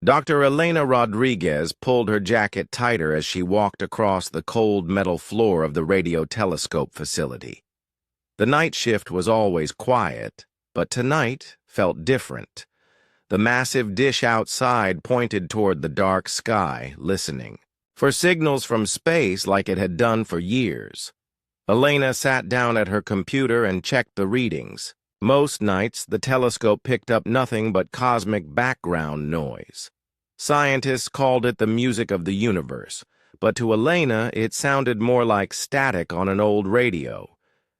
Dr. Elena Rodriguez pulled her jacket tighter as she walked across the cold metal floor of the radio telescope facility. The night shift was always quiet, but tonight felt different. The massive dish outside pointed toward the dark sky, listening for signals from space like it had done for years. Elena sat down at her computer and checked the readings. Most nights, the telescope picked up nothing but cosmic background noise. Scientists called it the music of the universe, but to Elena it sounded more like static on an old radio.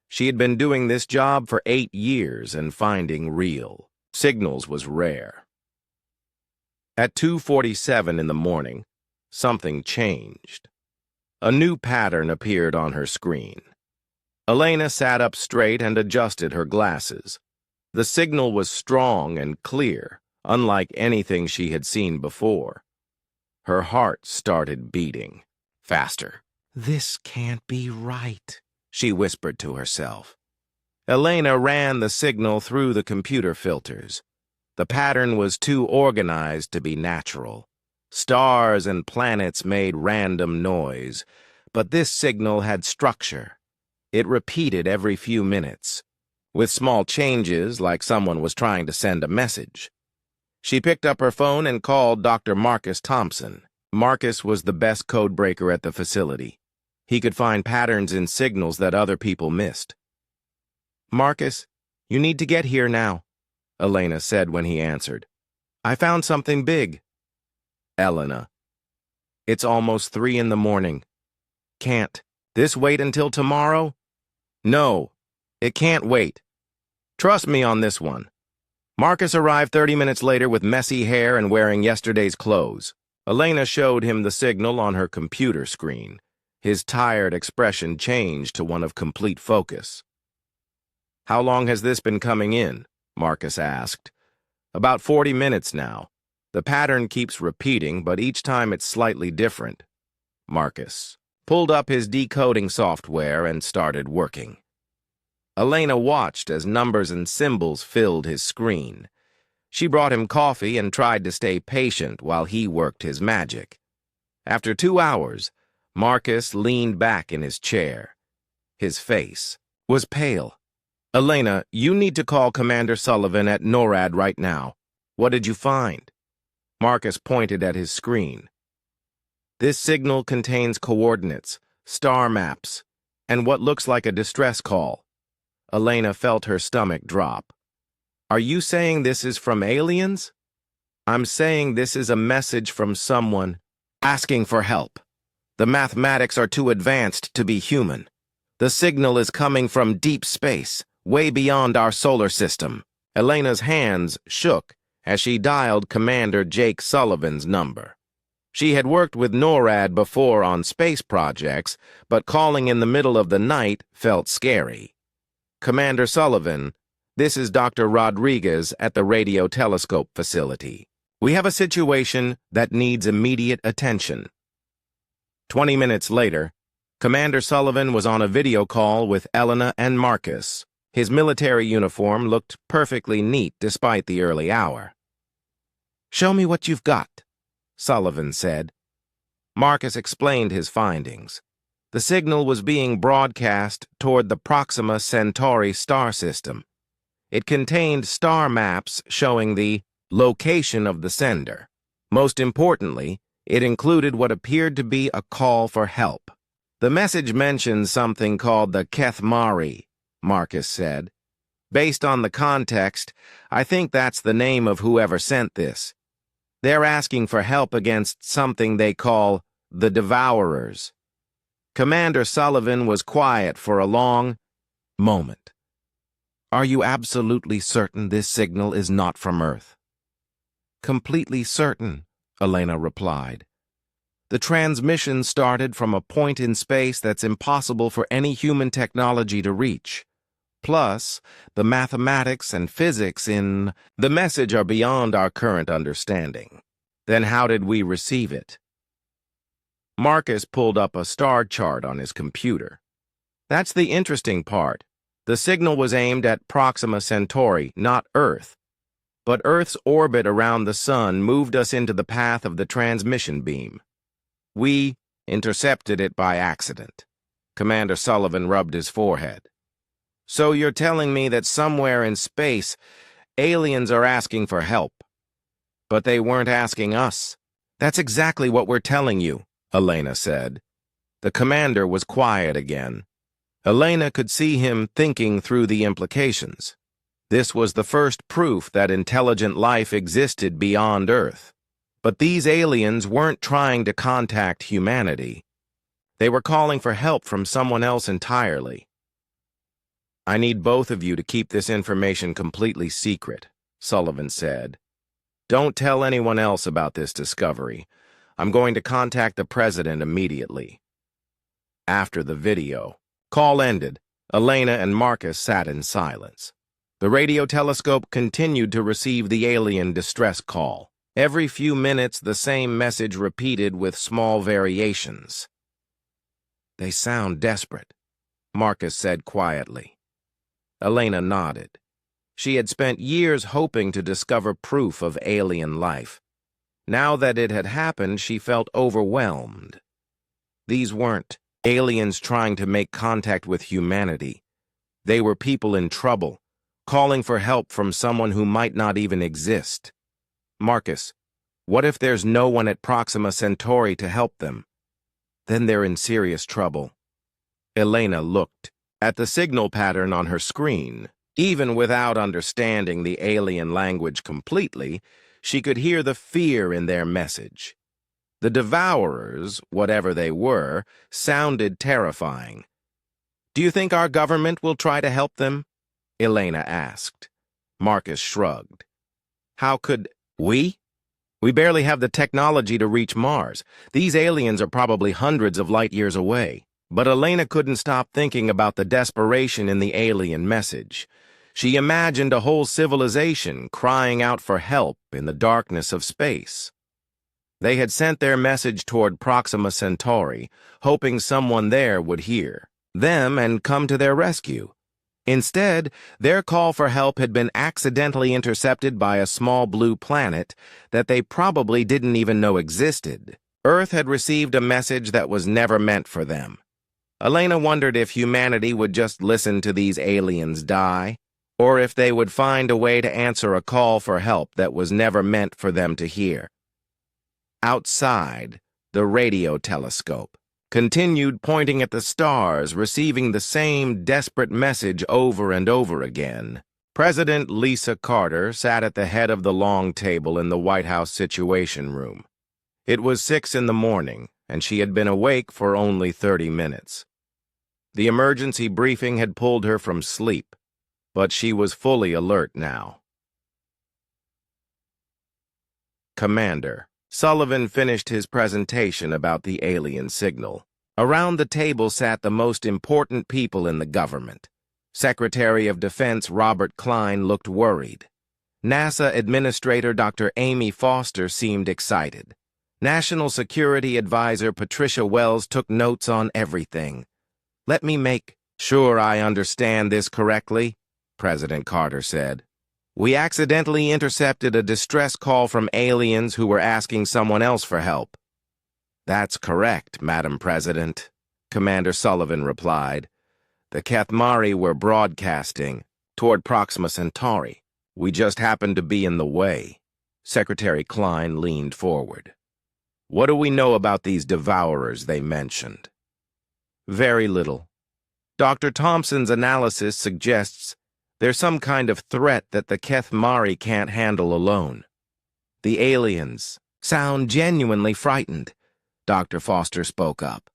She had been doing this job for 8 years and finding real signals was rare. At 2:47 in the morning, something changed. A new pattern appeared on her screen. Elena sat up straight and adjusted her glasses. The signal was strong and clear, unlike anything she had seen before. Her heart started beating faster. "This can't be right," she whispered to herself. Elena ran the signal through the computer filters. The pattern was too organized to be natural. Stars and planets made random noise, but this signal had structure. It repeated every few minutes, with small changes like someone was trying to send a message. She picked up her phone and called Dr. Marcus Thompson. Marcus was the best codebreaker at the facility. He could find patterns in signals that other people missed. "Marcus, you need to get here now," Elena said when he answered. "I found something big." "Elena, it's almost 3 in the morning. Can't this wait until tomorrow?" "No, it can't wait. Trust me on this one." Marcus arrived 30 minutes later with messy hair and wearing yesterday's clothes. Elena showed him the signal on her computer screen. His tired expression changed to one of complete focus. "How long has this been coming in?" Marcus asked. "About 40 minutes now. The pattern keeps repeating, but each time it's slightly different." Marcus pulled up his decoding software and started working. Elena watched as numbers and symbols filled his screen. She brought him coffee and tried to stay patient while he worked his magic. After 2 hours, Marcus leaned back in his chair. His face was pale. "Elena, you need to call Commander Sullivan at NORAD right now. What did you find?" Marcus pointed at his screen. "This signal contains coordinates, star maps, and what looks like a distress call." Elena felt her stomach drop. "Are you saying this is from aliens?" "I'm saying this is a message from someone asking for help. The mathematics are too advanced to be human. The signal is coming from deep space, way beyond our solar system." Elena's hands shook as she dialed Commander Jake Sullivan's number. She had worked with NORAD before on space projects, but calling in the middle of the night felt scary. "Commander Sullivan, this is Dr. Rodriguez at the radio telescope facility. We have a situation that needs immediate attention." 20 minutes later, Commander Sullivan was on a video call with Elena and Marcus. His military uniform looked perfectly neat despite the early hour. "Show me what you've got," Sullivan said. Marcus explained his findings. The signal was being broadcast toward the Proxima Centauri star system. It contained star maps showing the location of the sender. Most importantly, it included what appeared to be a call for help. "The message mentions something called the Kethmari," Marcus said. "Based on the context, I think that's the name of whoever sent this. They're asking for help against something they call the Devourers." Commander Sullivan was quiet for a long moment. "Are you absolutely certain this signal is not from Earth?" "Completely certain," Elena replied. "The transmission started from a point in space that's impossible for any human technology to reach. Plus, the mathematics and physics in the message are beyond our current understanding. Then how did we receive it?" Marcus pulled up a star chart on his computer. "That's the interesting part. The signal was aimed at Proxima Centauri, not Earth. but Earth's orbit around the sun moved us into the path of the transmission beam. We intercepted it by accident. Commander Sullivan rubbed his forehead. So you're telling me that somewhere in space, aliens are asking for help. But they weren't asking us. That's exactly what we're telling you, Elena said. The commander was quiet again. Elena could see him thinking through the implications. This was the first proof that intelligent life existed beyond Earth. But these aliens weren't trying to contact humanity. They were calling for help from someone else entirely. I need both of you to keep this information completely secret, Sullivan said. Don't tell anyone else about this discovery. I'm going to contact the president immediately. After the video call ended, Elena and Marcus sat in silence. The radio telescope continued to receive the alien distress call. Every few minutes, the same message repeated with small variations. They sound desperate, Marcus said quietly. Elena nodded. She had spent years hoping to discover proof of alien life. Now that it had happened, she felt overwhelmed. These weren't aliens trying to make contact with humanity. They were people in trouble, calling for help from someone who might not even exist. Marcus, what if there's no one at Proxima Centauri to help them? Then they're in serious trouble. Elena looked at the signal pattern on her screen. Even without understanding the alien language completely, she could hear the fear in their message. The Devourers, whatever they were, sounded terrifying. Do you think our government will try to help them? Elena asked. Marcus shrugged. How could we? We barely have the technology to reach Mars. These aliens are probably hundreds of light years away. But Elena couldn't stop thinking about the desperation in the alien message. She imagined a whole civilization crying out for help in the darkness of space. They had sent their message toward Proxima Centauri, hoping someone there would hear them and come to their rescue. Instead, their call for help had been accidentally intercepted by a small blue planet that they probably didn't even know existed. Earth had received a message that was never meant for them. Elena wondered if humanity would just listen to these aliens die, or if they would find a way to answer a call for help that was never meant for them to hear. Outside, the radio telescope continued pointing at the stars, receiving the same desperate message over and over again. President Lisa Carter sat at the head of the long table in the White House Situation Room. It was 6 in the morning, and she had been awake for only 30 minutes. The emergency briefing had pulled her from sleep, but she was fully alert now. Commander. Sullivan finished his presentation about the alien signal. Around the table sat the most important people in the government. Secretary of Defense Robert Klein looked worried. NASA Administrator Dr. Amy Foster seemed excited. National Security Advisor Patricia Wells took notes on everything. Let me make sure I understand this correctly, President Carter said. We accidentally intercepted a distress call from aliens who were asking someone else for help. That's correct, Madam President, Commander Sullivan replied. The Cathmari were broadcasting toward Proxima Centauri. We just happened to be in the way. Secretary Klein leaned forward. What do we know about these devourers they mentioned? Very little. Dr. Thompson's analysis suggests there's some kind of threat that the Cathmari can't handle alone. The aliens sound genuinely frightened, Dr. Foster spoke up.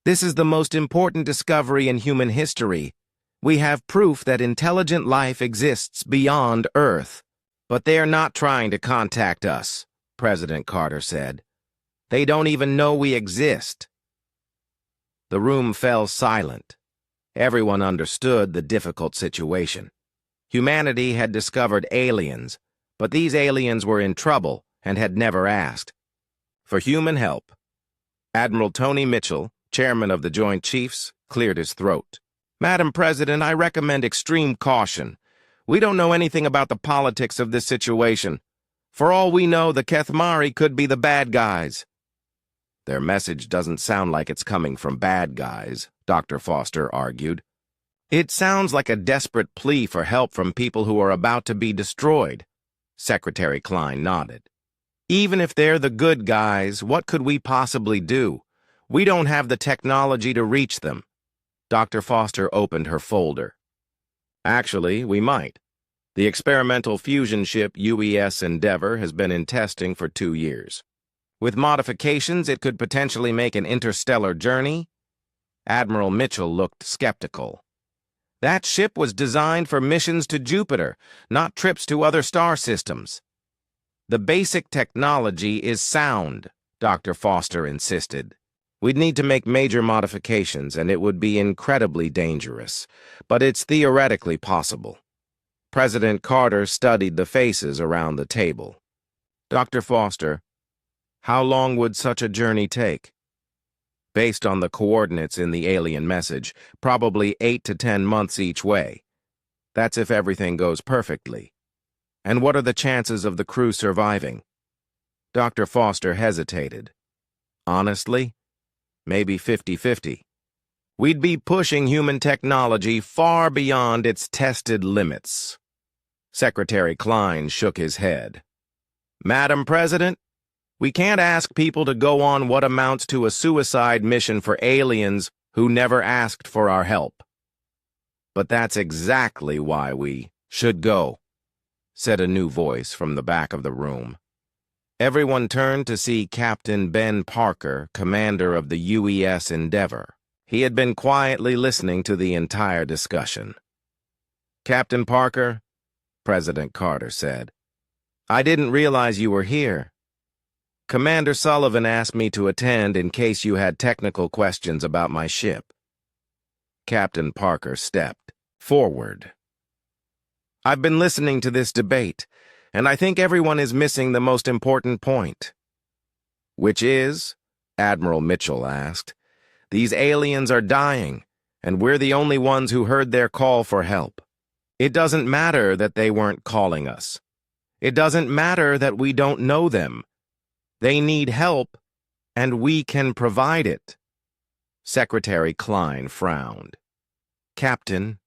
This is the most important discovery in human history. We have proof that intelligent life exists beyond Earth. But they're not trying to contact us, President Carter said. They don't even know we exist. The room fell silent. Everyone understood the difficult situation. Humanity had discovered aliens, but these aliens were in trouble and had never asked for human help. Admiral Tony Mitchell, chairman of the Joint Chiefs, cleared his throat. Madam President, I recommend extreme caution. We don't know anything about the politics of this situation. For all we know, the Kethmari could be the bad guys." "Their message doesn't sound like it's coming from bad guys," Dr. Foster argued. "It sounds like a desperate plea for help from people who are about to be destroyed." Secretary Klein nodded. "Even if they're the good guys, what could we possibly do? We don't have the technology to reach them." Dr. Foster opened her folder. "Actually, we might. The experimental fusion ship UES Endeavour has been in testing for 2 years. With modifications, it could potentially make an interstellar journey." Admiral Mitchell looked skeptical. "That ship was designed for missions to Jupiter, not trips to other star systems." "The basic technology is sound," Dr. Foster insisted. "We'd need to make major modifications, and it would be incredibly dangerous, but it's theoretically possible." President Carter studied the faces around the table. "Dr. Foster, how long would such a journey take?" "Based on the coordinates in the alien message, probably 8 to 10 months each way. That's if everything goes perfectly." "And what are the chances of the crew surviving?" Dr. Foster hesitated. "Honestly, maybe 50-50. We'd be pushing human technology far beyond its tested limits." Secretary Klein shook his head. "Madam President, we can't ask people to go on what amounts to a suicide mission for aliens who never asked for our help." "But that's exactly why we should go," said a new voice from the back of the room. Everyone turned to see Captain Ben Parker, commander of the UES Endeavour. He had been quietly listening to the entire discussion. "Captain Parker," President Carter said, "I didn't realize you were here. Commander Sullivan asked me to attend in case you had technical questions about my ship." Captain Parker stepped forward. "I've been listening to this debate, and I think everyone is missing the most important point." "Which is?" Admiral Mitchell asked. "These aliens are dying, and we're the only ones who heard their call for help. It doesn't matter that they weren't calling us. It doesn't matter that we don't know them. They need help, and we can provide it." Secretary Klein frowned. "Captain,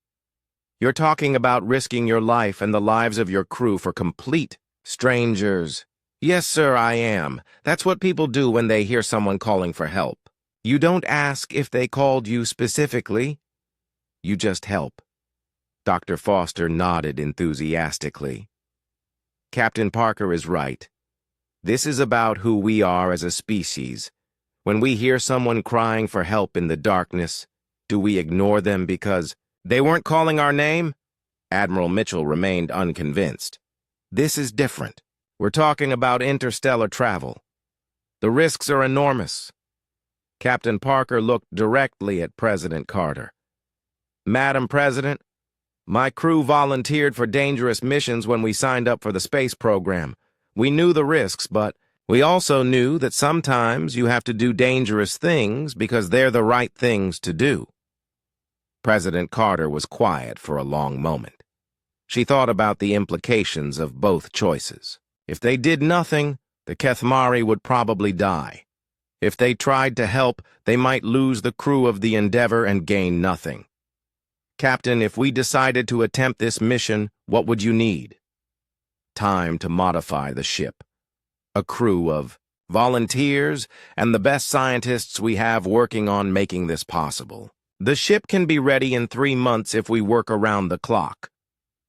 you're talking about risking your life and the lives of your crew for complete strangers." "Yes, sir, I am. That's what people do when they hear someone calling for help. You don't ask if they called you specifically. You just help." Dr. Foster nodded enthusiastically. "Captain Parker is right. This is about who we are as a species. When we hear someone crying for help in the darkness, do we ignore them because they weren't calling our name?" Admiral Mitchell remained unconvinced. "This is different. We're talking about interstellar travel. The risks are enormous." Captain Parker looked directly at President Carter. "Madam President, my crew volunteered for dangerous missions when we signed up for the space program. We knew the risks, but we also knew that sometimes you have to do dangerous things because they're the right things to do." President Carter was quiet for a long moment. She thought about the implications of both choices. If they did nothing, the Kethmari would probably die. If they tried to help, they might lose the crew of the Endeavour and gain nothing. "Captain, if we decided to attempt this mission, what would you need?" "Time to modify the ship. A crew of volunteers and the best scientists we have working on making this possible. The ship can be ready in 3 months if we work around the clock."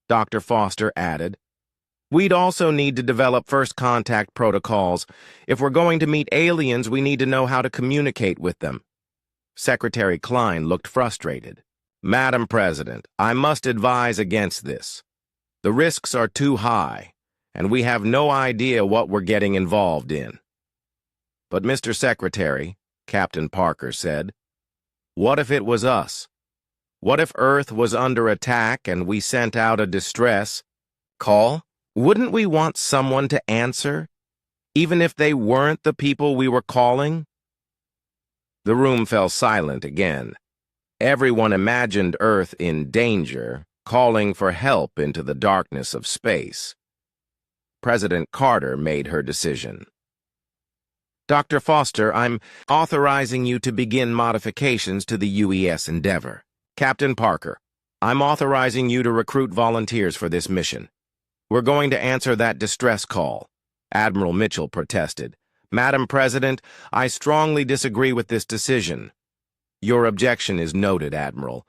Dr. Foster added, "We'd also need to develop first contact protocols. If we're going to meet aliens, we need to know how to communicate with them." Secretary Klein looked frustrated. "Madam President, I must advise against this. The risks are too high, and we have no idea what we're getting involved in." "But Mr. Secretary," Captain Parker said, "what if it was us? What if Earth was under attack and we sent out a distress call? Wouldn't we want someone to answer, even if they weren't the people we were calling?" The room fell silent again. Everyone imagined Earth in danger, calling for help into the darkness of space. President Carter made her decision. Dr. Foster, I'm authorizing you to begin modifications to the UES Endeavor. Captain Parker, I'm authorizing you to recruit volunteers for this mission. We're going to answer that distress call. Admiral Mitchell protested. Madam President, I strongly disagree with this decision. Your objection is noted, Admiral.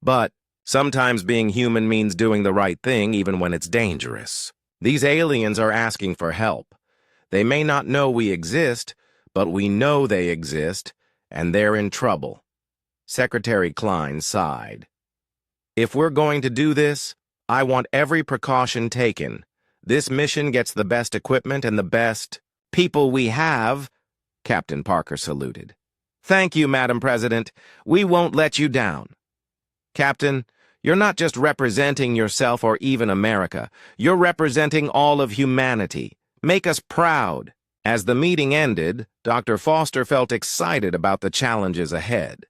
But sometimes being human means doing the right thing even when it's dangerous. These aliens are asking for help. They may not know we exist, but we know they exist, and they're in trouble. Secretary Klein sighed. If we're going to do this, I want every precaution taken. This mission gets the best equipment and the best people we have. Captain Parker saluted. Thank you, Madam President. We won't let you down. Captain, you're not just representing yourself or even America. You're representing all of humanity. Make us proud. As the meeting ended, Dr. Foster felt excited about the challenges ahead.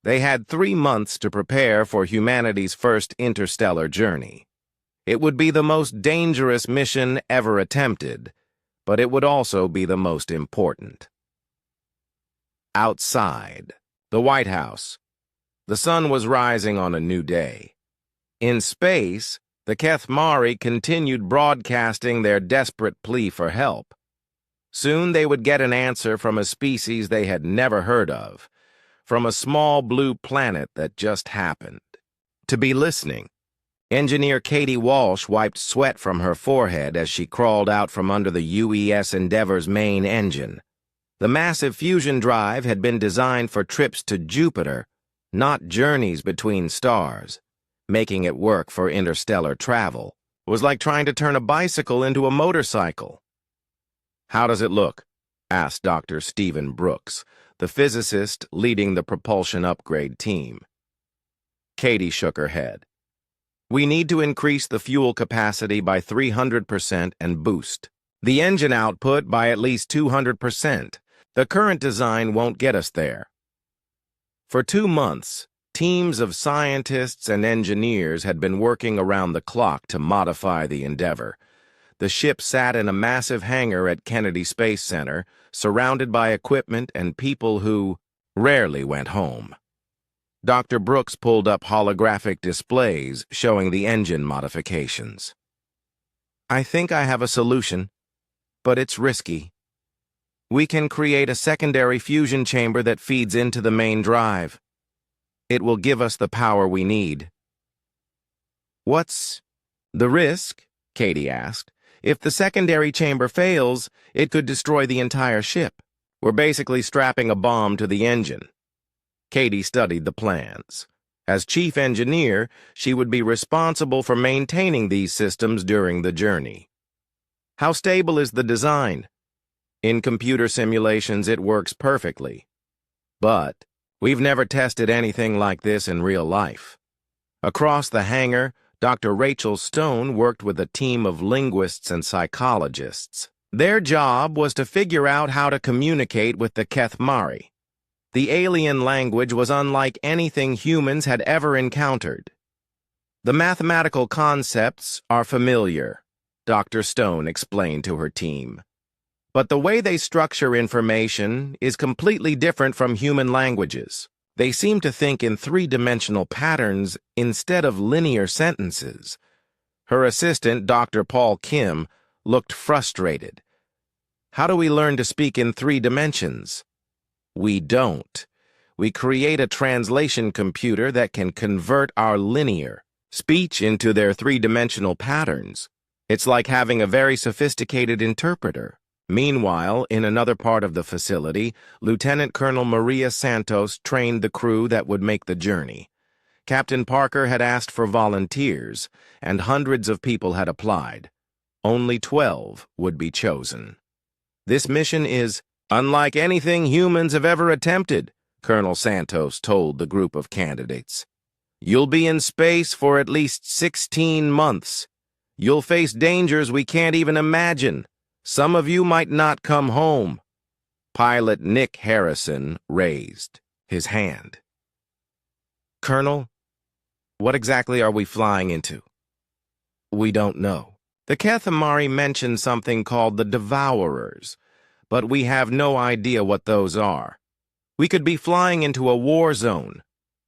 They had 3 months to prepare for humanity's first interstellar journey. It would be the most dangerous mission ever attempted, but it would also be the most important. Outside, the White House. The sun was rising on a new day. In space, the Kethmari continued broadcasting their desperate plea for help. Soon they would get an answer from a species they had never heard of, from a small blue planet that just happened to be listening. Engineer Katie Walsh wiped sweat from her forehead as she crawled out from under the UES Endeavor's main engine. The massive fusion drive had been designed for trips to Jupiter, not journeys between stars. Making it work for interstellar travel was like trying to turn a bicycle into a motorcycle. How does it look? Asked Dr. Stephen Brooks, the physicist leading the propulsion upgrade team. Katie shook her head. We need to increase the fuel capacity by 300% and boost the engine output by at least 200%. The current design won't get us there. For 2 months, teams of scientists and engineers had been working around the clock to modify the Endeavor. The ship sat in a massive hangar at Kennedy Space Center, surrounded by equipment and people who rarely went home. Dr. Brooks pulled up holographic displays showing the engine modifications. I think I have a solution, but it's risky. We can create a secondary fusion chamber that feeds into the main drive. It will give us the power we need. What's the risk? Katie asked. If the secondary chamber fails, it could destroy the entire ship. We're basically strapping a bomb to the engine. Katie studied the plans. As chief engineer, she would be responsible for maintaining these systems during the journey. How stable is the design? In computer simulations, it works perfectly. But we've never tested anything like this in real life. Across the hangar, Dr. Rachel Stone worked with a team of linguists and psychologists. Their job was to figure out how to communicate with the Kethmari. The alien language was unlike anything humans had ever encountered. The mathematical concepts are familiar, Dr. Stone explained to her team. But the way they structure information is completely different from human languages. They seem to think in three-dimensional patterns instead of linear sentences. Her assistant, Dr. Paul Kim, looked frustrated. How do we learn to speak in 3 dimensions? We don't. We create a translation computer that can convert our linear speech into their 3-dimensional patterns. It's like having a very sophisticated interpreter. Meanwhile, in another part of the facility, Lieutenant Colonel Maria Santos trained the crew that would make the journey. Captain Parker had asked for volunteers, and hundreds of people had applied. Only 12 would be chosen. This mission is unlike anything humans have ever attempted, Colonel Santos told the group of candidates. You'll be in space for at least 16 months. You'll face dangers we can't even imagine. Some of you might not come home. Pilot Nick Harrison raised his hand. Colonel, What exactly are we flying into? We don't know. The Kethamari mentioned something called the Devourers, but we have no idea what those are. We could be flying into a war zone.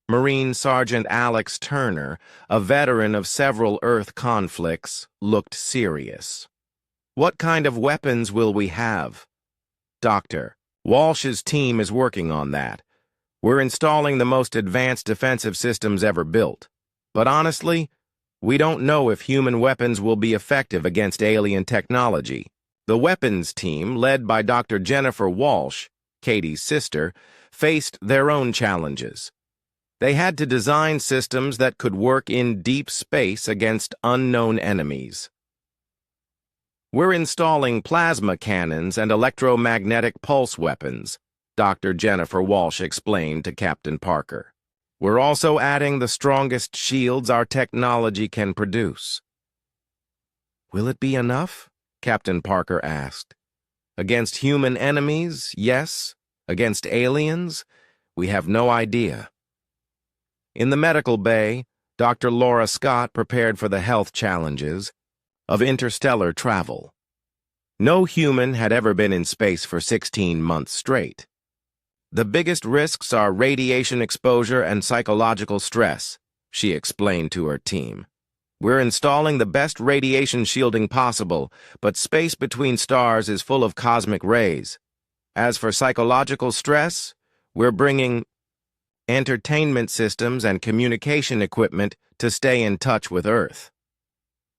Marine Sergeant Alex Turner, a veteran of several Earth conflicts, looked serious. What kind of weapons will we have? Doctor, Walsh's team is working on that. We're installing the most advanced defensive systems ever built. But honestly, we don't know if human weapons will be effective against alien technology. The weapons team, led by Dr. Jennifer Walsh, Katie's sister, faced their own challenges. They had to design systems that could work in deep space against unknown enemies. We're installing plasma cannons and electromagnetic pulse weapons, Dr. Jennifer Walsh explained to Captain Parker. We're also adding the strongest shields our technology can produce. Will it be enough? Captain Parker asked. Against human enemies, yes. Against aliens, we have no idea. In the medical bay, Dr. Laura Scott prepared for the health challenges of interstellar travel. No human had ever been in space for 16 months straight. The biggest risks are radiation exposure and psychological stress, she explained to her team. We're installing the best radiation shielding possible, but space between stars is full of cosmic rays. As for psychological stress, we're bringing entertainment systems and communication equipment to stay in touch with Earth.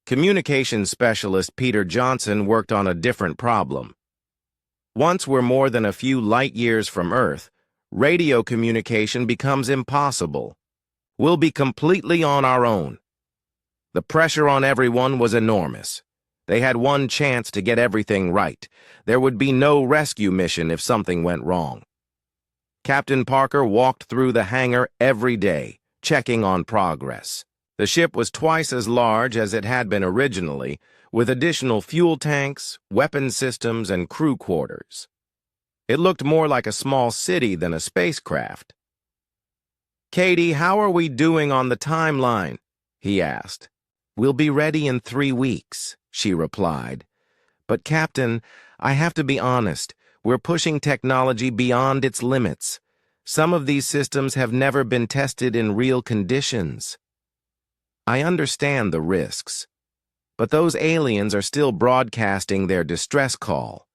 Communications specialist Peter Johnson worked on a different problem. Once we're more than a few light years from Earth, radio communication becomes impossible. We'll be completely on our own. The pressure on everyone was enormous. They had one chance to get everything right. There would be no rescue mission if something went wrong. Captain Parker walked through the hangar every day, checking on progress. The ship was twice as large as it had been originally, with additional fuel tanks, weapon systems, and crew quarters. It looked more like a small city than a spacecraft. "Katie, how are we doing on the timeline?" he asked. "We'll be ready in 3 weeks," she replied. "But, Captain, I have to be honest. We're pushing technology beyond its limits. Some of these systems have never been tested in real conditions. I understand the risks, but those aliens are still broadcasting their distress call.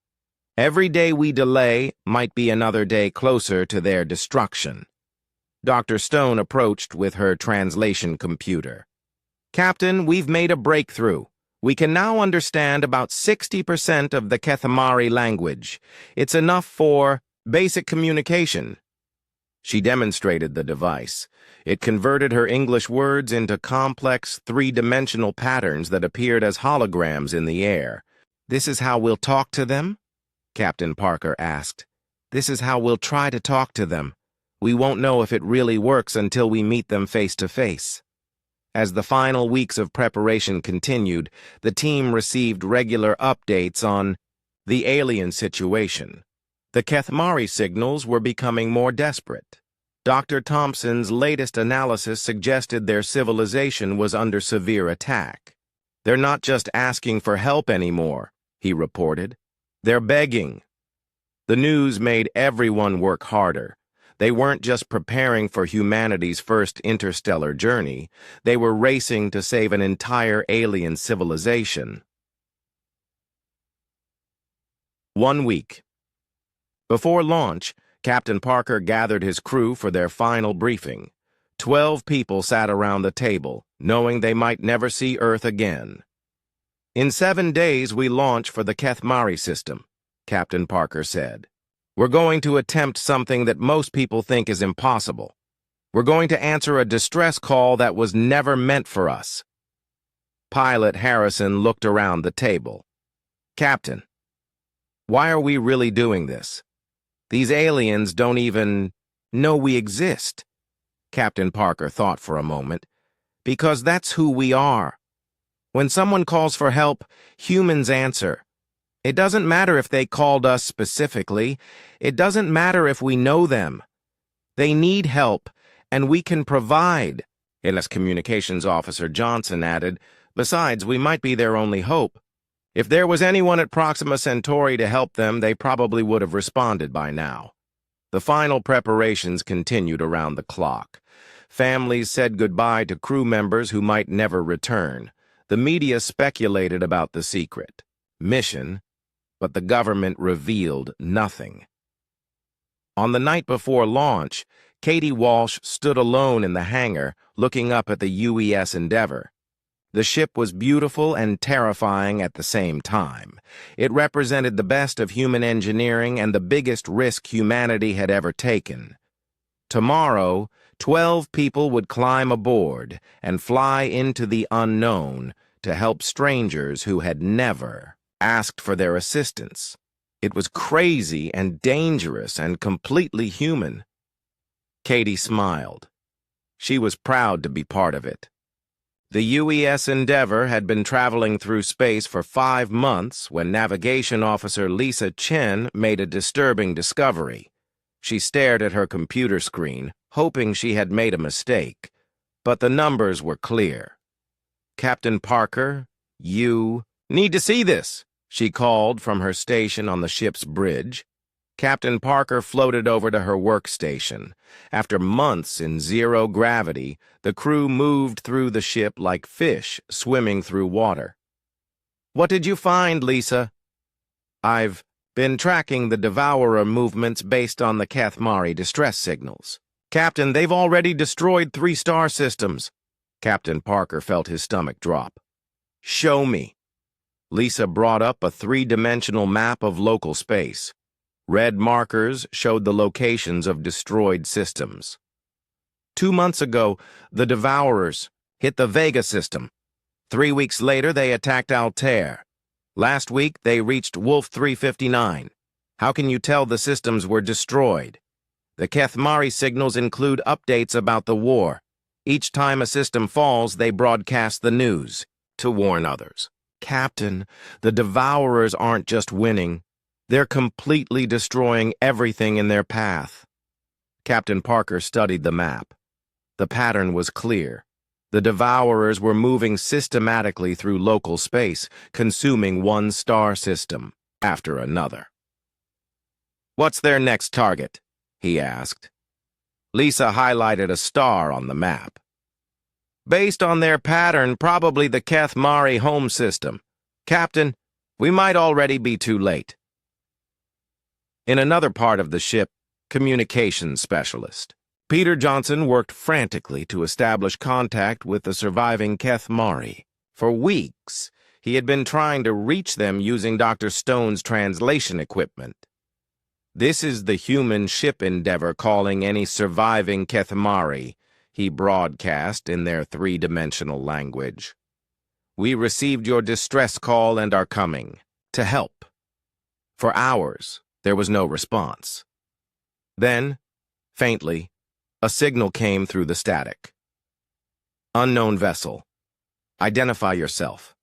Every day we delay might be another day closer to their destruction." Dr. Stone approached with her translation computer. "Captain, we've made a breakthrough. We can now understand about 60% of the Kethamari language. It's enough for basic communication." She demonstrated the device. It converted her English words into complex, three-dimensional patterns that appeared as holograms in the air. "This is how we'll talk to them?" Captain Parker asked. "This is how we'll try to talk to them. We won't know if it really works until we meet them face to face." As the final weeks of preparation continued, the team received regular updates on the alien situation. The Kethamari signals were becoming more desperate. Dr. Thompson's latest analysis suggested their civilization was under severe attack. "They're not just asking for help anymore," he reported. "They're begging." The news made everyone work harder. They weren't just preparing for humanity's first interstellar journey, they were racing to save an entire alien civilization. 1 week. Before launch, Captain Parker gathered his crew for their final briefing. 12 people sat around the table, knowing they might never see Earth again. "In 7 days we launch for the Kethamari system," Captain Parker said. "We're going to attempt something that most people think is impossible. We're going to answer a distress call that was never meant for us." Pilot Harrison looked around the table. "Captain, why are we really doing this? These aliens don't even know we exist." Captain Parker thought for a moment. "Because that's who we are. When someone calls for help, humans answer. It doesn't matter if they called us specifically. It doesn't matter if we know them. They need help, and we can provide." Unless Communications Officer Johnson added, "Besides, we might be their only hope. If there was anyone at Proxima Centauri to help them, they probably would have responded by now." The final preparations continued around the clock. Families said goodbye to crew members who might never return. The media speculated about the secret mission, but the government revealed nothing. On the night before launch, Katie Walsh stood alone in the hangar, looking up at the UES Endeavour. The ship was beautiful and terrifying at the same time. It represented the best of human engineering and the biggest risk humanity had ever taken. Tomorrow, 12 people would climb aboard and fly into the unknown to help strangers who had never asked for their assistance. It was crazy and dangerous and completely human. Katie smiled. She was proud to be part of it. The UES Endeavour had been traveling through space for 5 months when Navigation Officer Lisa Chen made a disturbing discovery. She stared at her computer screen, hoping she had made a mistake, but the numbers were clear. "Captain Parker, you need to see this," she called from her station on the ship's bridge. Captain Parker floated over to her workstation. After months in zero gravity, the crew moved through the ship like fish swimming through water. "What did you find, Lisa?" "I've been tracking the Devourer movements based on the Cathmari distress signals. Captain, they've already destroyed 3 star systems." Captain Parker felt his stomach drop. "Show me." Lisa brought up a 3-dimensional map of local space. Red markers showed the locations of destroyed systems. 2 months ago, the Devourers hit the Vega system. 3 weeks later, they attacked Altair. Last week, they reached Wolf 359. How can you tell the systems were destroyed? The Cathmari signals include updates about the war. Each time a system falls, they broadcast the news to warn others. Captain, the Devourers aren't just winning. They're completely destroying everything in their path. Captain Parker studied the map. The pattern was clear. The Devourers were moving systematically through local space, consuming one star system after another. "What's their next target?" he asked. Lisa highlighted a star on the map. "Based on their pattern, probably the Cathmari home system. Captain, we might already be too late." In another part of the ship, communications specialist Peter Johnson worked frantically to establish contact with the surviving Cathmari. For weeks, he had been trying to reach them using Dr. Stone's translation equipment. "This is the human ship Endeavour calling any surviving Cathmari," he broadcast in their 3-dimensional language. "We received your distress call and are coming to help." For hours, there was no response. Then, faintly, a signal came through the static. "Unknown vessel. Identify yourself.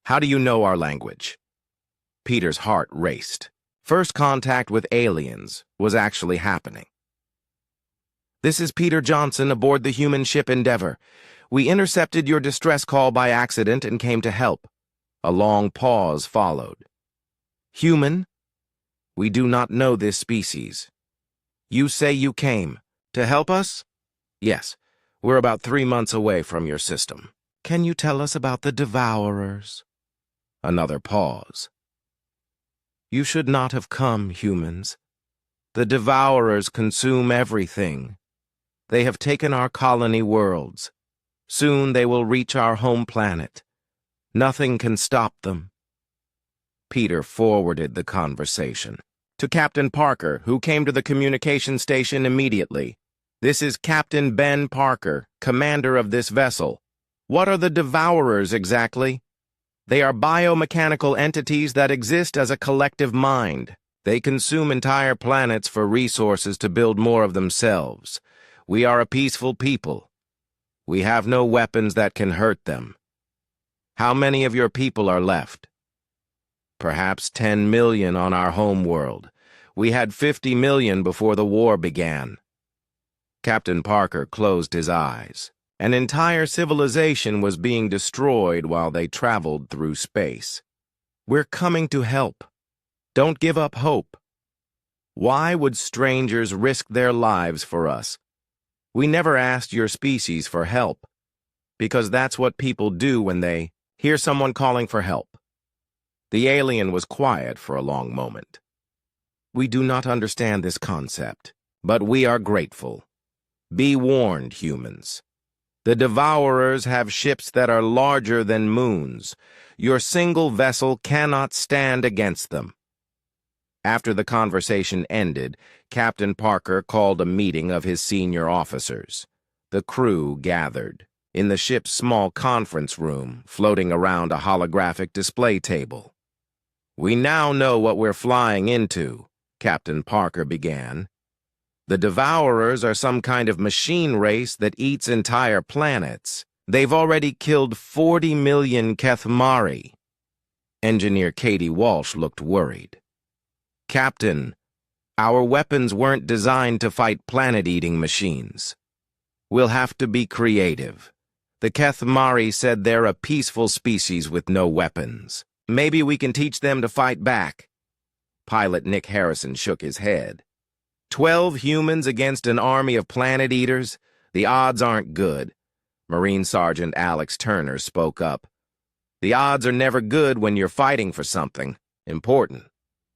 How do you know our language?" Peter's heart raced. First contact with aliens was actually happening. "This is Peter Johnson aboard the human ship Endeavour. We intercepted your distress call by accident and came to help." A long pause followed. "Human? We do not know this species. You say you came to help us?" "Yes, we're about 3 months away from your system." "Can you tell us about the Devourers?" Another pause. "You should not have come, humans. The Devourers consume everything. They have taken our colony worlds. Soon they will reach our home planet. Nothing can stop them." Peter forwarded the conversation to Captain Parker, who came to the communication station immediately. "This is Captain Ben Parker, commander of this vessel. What are the Devourers exactly?" "They are biomechanical entities that exist as a collective mind. They consume entire planets for resources to build more of themselves. We are a peaceful people. We have no weapons that can hurt them. How many of your people are left?" "Perhaps 10 million on our home world. We had 50 million before the war began." Captain Parker closed his eyes. An entire civilization was being destroyed while they traveled through space. We're coming to help. Don't give up hope. Why would strangers risk their lives for us? We never asked your species for help, because that's what people do when they hear someone calling for help. The alien was quiet for a long moment. We do not understand this concept, but we are grateful. Be warned, humans. The Devourers have ships that are larger than moons. Your single vessel cannot stand against them. After the conversation ended, Captain Parker called a meeting of his senior officers. The crew gathered in the ship's small conference room, floating around a holographic display table. We now know what we're flying into, Captain Parker began. The Devourers are some kind of machine race that eats entire planets. They've already killed 40 million Kethmari. Engineer Katie Walsh looked worried. Captain, our weapons weren't designed to fight planet-eating machines. We'll have to be creative. The Kethmari said they're a peaceful species with no weapons. Maybe we can teach them to fight back. Pilot Nick Harrison shook his head. 12 humans against an army of planet-eaters? The odds aren't good. Marine Sergeant Alex Turner spoke up. The odds are never good when you're fighting for something important.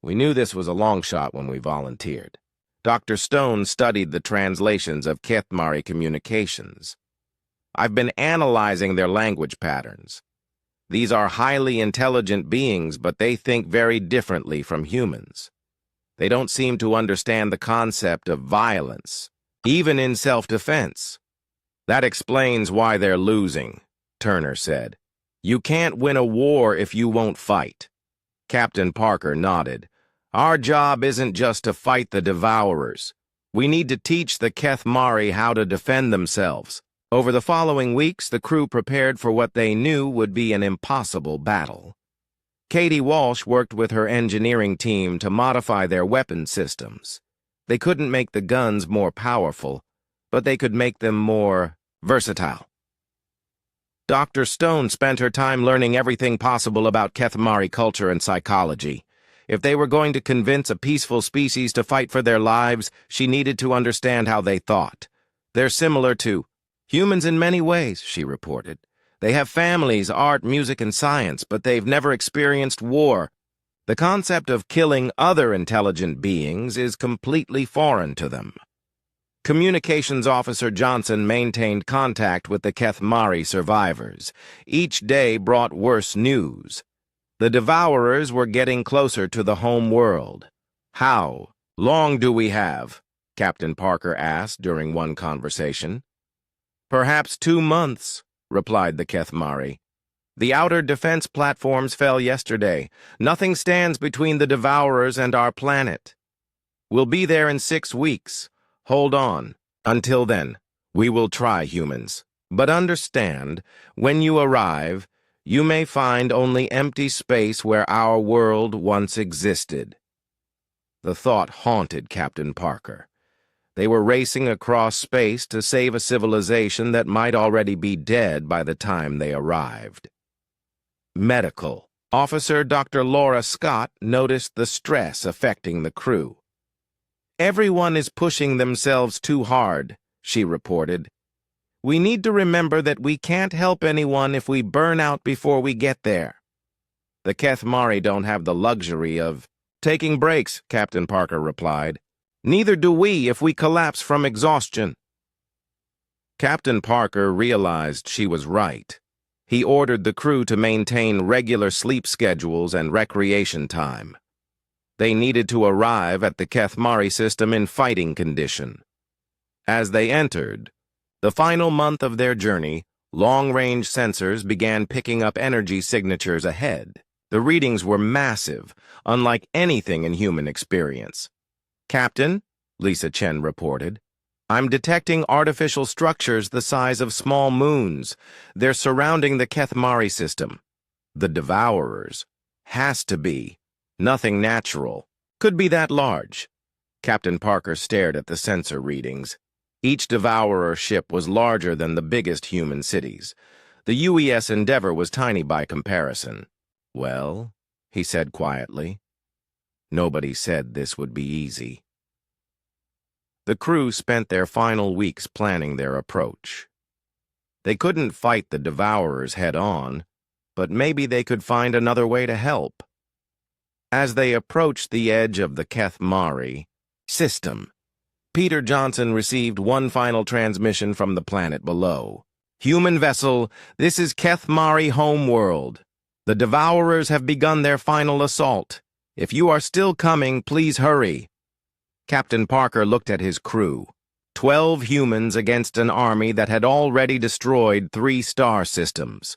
We knew this was a long shot when we volunteered. Dr. Stone studied the translations of Kethmari communications. I've been analyzing their language patterns. These are highly intelligent beings, but they think very differently from humans. They don't seem to understand the concept of violence, even in self-defense. That explains why they're losing, Turner said. You can't win a war if you won't fight. Captain Parker nodded. Our job isn't just to fight the Devourers. We need to teach the Kethmari how to defend themselves. Over the following weeks, the crew prepared for what they knew would be an impossible battle. Katie Walsh worked with her engineering team to modify their weapon systems. They couldn't make the guns more powerful, but they could make them more versatile. Dr. Stone spent her time learning everything possible about Kethmari culture and psychology. If they were going to convince a peaceful species to fight for their lives, she needed to understand how they thought. They're similar to humans in many ways, she reported. They have families, art, music, and science, but they've never experienced war. The concept of killing other intelligent beings is completely foreign to them. Communications Officer Johnson maintained contact with the Kethmari survivors. Each day brought worse news. The Devourers were getting closer to the home world. How long do we have? Captain Parker asked during one conversation. Perhaps 2 months, replied the Kethmari. The outer defense platforms fell yesterday. Nothing stands between the Devourers and our planet. We'll be there in 6 weeks. Hold on. Until then, we will try, humans. But understand, when you arrive, you may find only empty space where our world once existed. The thought haunted Captain Parker. They were racing across space to save a civilization that might already be dead by the time they arrived. Medical. Officer Dr. Laura Scott noticed the stress affecting the crew. Everyone is pushing themselves too hard, she reported. We need to remember that we can't help anyone if we burn out before we get there. The Kethmari don't have the luxury of taking breaks, Captain Parker replied. Neither do we if we collapse from exhaustion. Captain Parker realized she was right. He ordered the crew to maintain regular sleep schedules and recreation time. They needed to arrive at the Kethmari system in fighting condition. As they entered, the final month of their journey, long-range sensors began picking up energy signatures ahead. The readings were massive, unlike anything in human experience. Captain, Lisa Chen reported, I'm detecting artificial structures the size of small moons. They're surrounding the Kethmari system. The Devourers. Has to be. Nothing natural. Could be that large. Captain Parker stared at the sensor readings. Each Devourer ship was larger than the biggest human cities. The UES Endeavor was tiny by comparison. "Well," he said quietly, "nobody said this would be easy." The crew spent their final weeks planning their approach. They couldn't fight the Devourers head-on, but maybe they could find another way to help. As they approached the edge of the Keth-Mari system, Peter Johnson received one final transmission from the planet below. "Human vessel, this is Keth-Mari homeworld. The Devourers have begun their final assault. If you are still coming, please hurry." Captain Parker looked at his crew. 12 humans against an army that had already destroyed 3 star systems.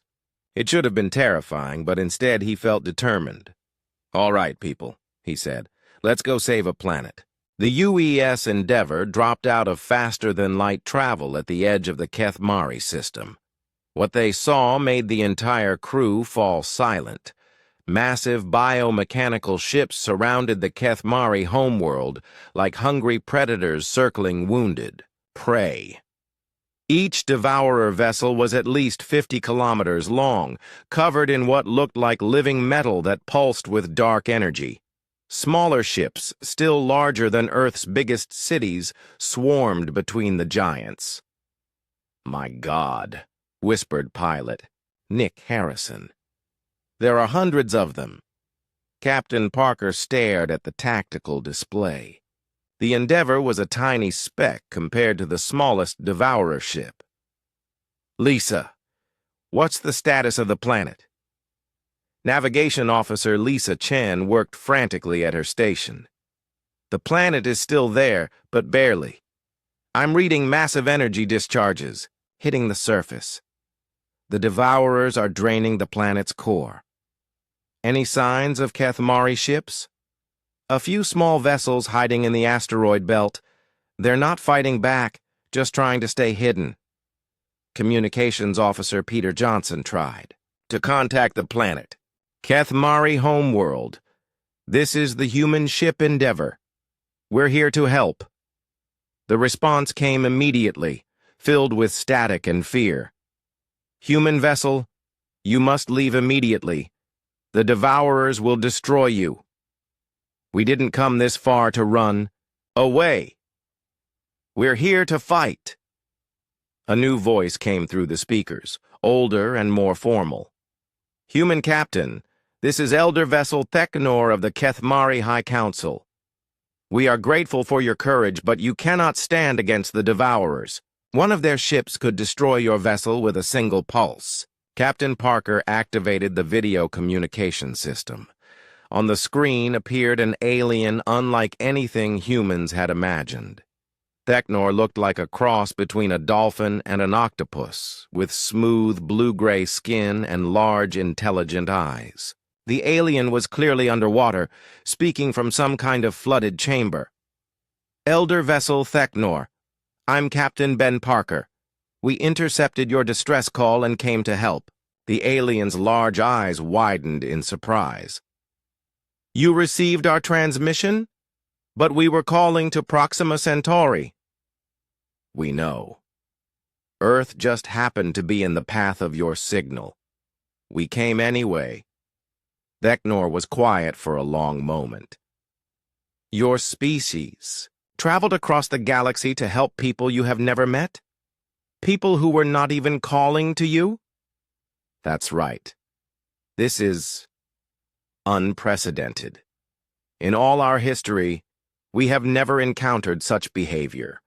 It should have been terrifying, but instead he felt determined. "All right, people," he said. "Let's go save a planet." The UES Endeavor dropped out of faster-than-light travel at the edge of the Keth-Mari system. What they saw made the entire crew fall silent. Massive biomechanical ships surrounded the Keth-Mari homeworld like hungry predators circling wounded prey. Each Devourer vessel was at least 50 kilometers long, covered in what looked like living metal that pulsed with dark energy. Smaller ships, still larger than Earth's biggest cities, swarmed between the giants. "My God," whispered pilot Nick Harrison. "There are hundreds of them." Captain Parker stared at the tactical display. The Endeavor was a tiny speck compared to the smallest Devourer ship. "Lisa, what's the status of the planet?" Navigation Officer Lisa Chen worked frantically at her station. "The planet is still there, but barely. I'm reading massive energy discharges, hitting the surface. The Devourers are draining the planet's core. Any signs of Keth-Mari ships? A few small vessels hiding in the asteroid belt. They're not fighting back, just trying to stay hidden." Communications Officer Peter Johnson tried to contact the planet. "Keth-Mari homeworld. This is the human ship Endeavor. We're here to help." The response came immediately, filled with static and fear. "Human vessel, you must leave immediately. The Devourers will destroy you. We didn't come this far to run away. We're here to fight." A new voice came through the speakers, older and more formal. "Human Captain, this is Elder Vessel Theknor of the Keth-Mari High Council. We are grateful for your courage, but you cannot stand against the Devourers. One of their ships could destroy your vessel with a single pulse." Captain Parker activated the video communication system. On the screen appeared an alien unlike anything humans had imagined. Theknor looked like a cross between a dolphin and an octopus, with smooth blue-gray skin and large, intelligent eyes. The alien was clearly underwater, speaking from some kind of flooded chamber. "Elder Vessel Theknor, I'm Captain Ben Parker. We intercepted your distress call and came to help." The alien's large eyes widened in surprise. "You received our transmission? But we were calling to Proxima Centauri." "We know. Earth just happened to be in the path of your signal. We came anyway." Theknor was quiet for a long moment. "Your species traveled across the galaxy to help people you have never met? People who were not even calling to you?" "That's right. This is unprecedented. In all our history, we have never encountered such behavior.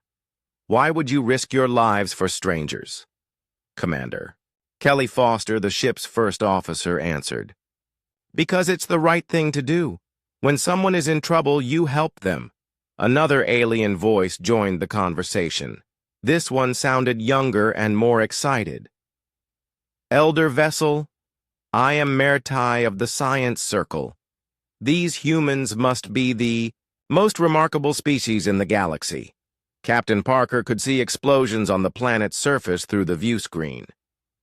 Why would you risk your lives for strangers?" "Commander." Kelly Foster, the ship's first officer, answered. "Because it's the right thing to do. When someone is in trouble, you help them." Another alien voice joined the conversation. This one sounded younger and more excited. "Elder Vessel, I am Mertai of the Science Circle. These humans must be the most remarkable species in the galaxy." Captain Parker could see explosions on the planet's surface through the view screen.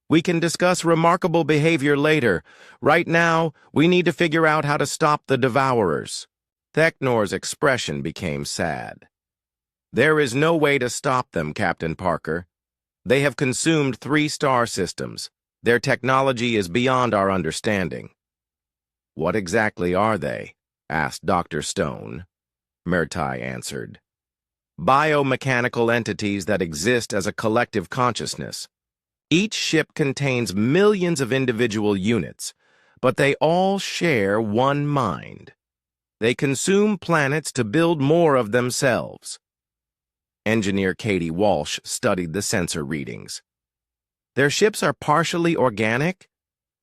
"We can discuss remarkable behavior later. Right now, we need to figure out how to stop the Devourers." Theknor's expression became sad. There is no way to stop them, Captain Parker. They have consumed 3 star systems. Their technology is beyond our understanding. What exactly are they? Asked Dr. Stone. Murtai answered. Biomechanical entities that exist as a collective consciousness. Each ship contains millions of individual units, but they all share one mind. They consume planets to build more of themselves. Engineer Katie Walsh studied the sensor readings. Their ships are partially organic?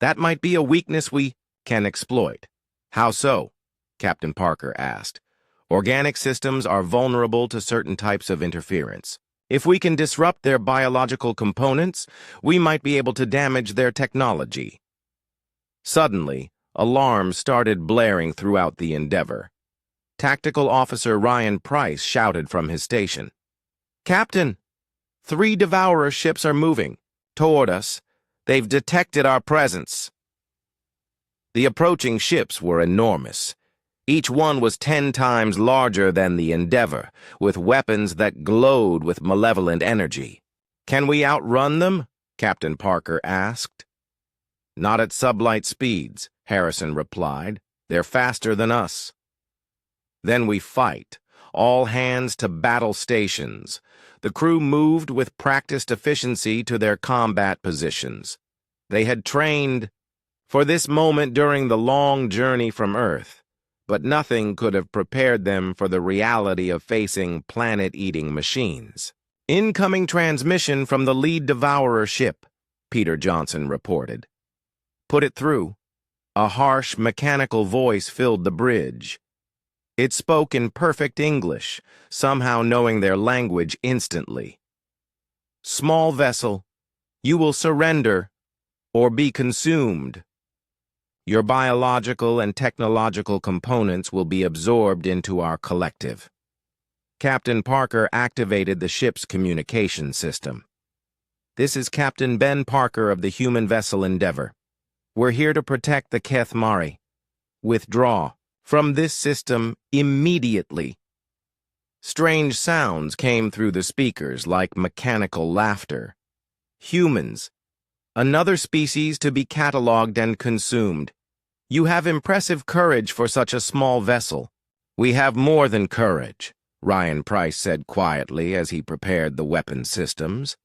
That might be a weakness we can exploit. How so? Captain Parker asked. Organic systems are vulnerable to certain types of interference. If we can disrupt their biological components, we might be able to damage their technology. Suddenly, alarms started blaring throughout the Endeavor. Tactical Officer Ryan Price shouted from his station. Captain, 3 Devourer ships are moving toward us. They've detected our presence. The approaching ships were enormous. Each one was 10 times larger than the Endeavor, with weapons that glowed with malevolent energy. Can we outrun them? Captain Parker asked. Not at sublight speeds, Harrison replied. They're faster than us. Then we fight. All hands to battle stations. The crew moved with practiced efficiency to their combat positions. They had trained for this moment during the long journey from Earth, but nothing could have prepared them for the reality of facing planet-eating machines. Incoming transmission from the lead Devourer ship, Peter Johnson reported. Put it through. A harsh, mechanical voice filled the bridge. It spoke in perfect English, somehow knowing their language instantly. Small vessel, you will surrender or be consumed. Your biological and technological components will be absorbed into our collective. Captain Parker activated the ship's communication system. This is Captain Ben Parker of the human vessel Endeavor. We're here to protect the Keth Mari. Withdraw from this system immediately. Strange sounds came through the speakers like mechanical laughter. Humans. Another species to be catalogued and consumed. You have impressive courage for such a small vessel. We have more than courage, Ryan Price said quietly as he prepared the weapon systems.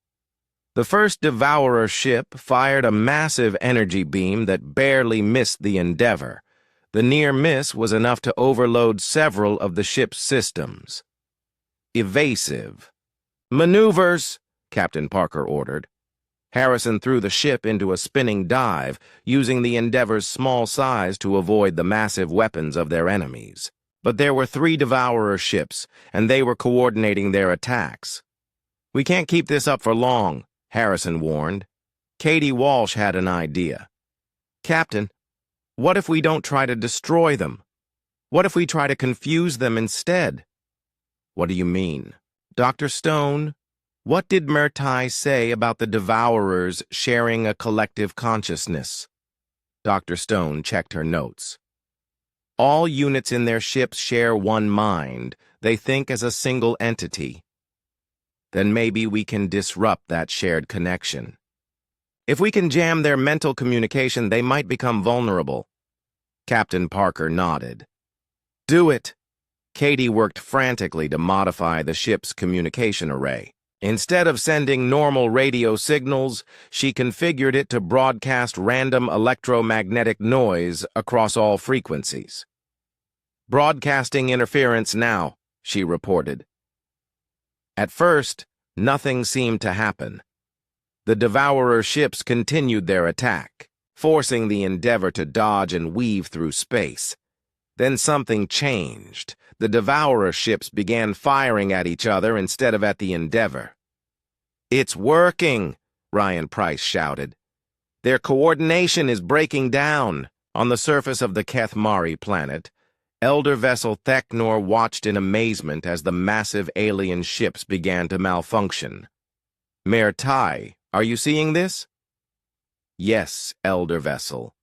The first Devourer ship fired a massive energy beam that barely missed the Endeavor. The near miss was enough to overload several of the ship's systems. Evasive. Maneuvers, Captain Parker ordered. Harrison threw the ship into a spinning dive, using the Endeavor's small size to avoid the massive weapons of their enemies. But there were 3 Devourer ships, and they were coordinating their attacks. We can't keep this up for long, Harrison warned. Katie Walsh had an idea. Captain, what if we don't try to destroy them? What if we try to confuse them instead? What do you mean? Dr. Stone, what did Murtai say about the Devourers sharing a collective consciousness? Dr. Stone checked her notes. All units in their ships share one mind. They think as a single entity. Then maybe we can disrupt that shared connection. If we can jam their mental communication, they might become vulnerable. Captain Parker nodded. Do it. Katie worked frantically to modify the ship's communication array. Instead of sending normal radio signals, she configured it to broadcast random electromagnetic noise across all frequencies. Broadcasting interference now, she reported. At first, nothing seemed to happen. The Devourer ships continued their attack, forcing the Endeavor to dodge and weave through space. Then something changed. The Devourer ships began firing at each other instead of at the Endeavor. It's working, Ryan Price shouted. Their coordination is breaking down. On the surface of the Keth Mari planet, Elder Vessel Theknor watched in amazement as the massive alien ships began to malfunction. Mayor Tai, are you seeing this? Yes, Elder Vessel.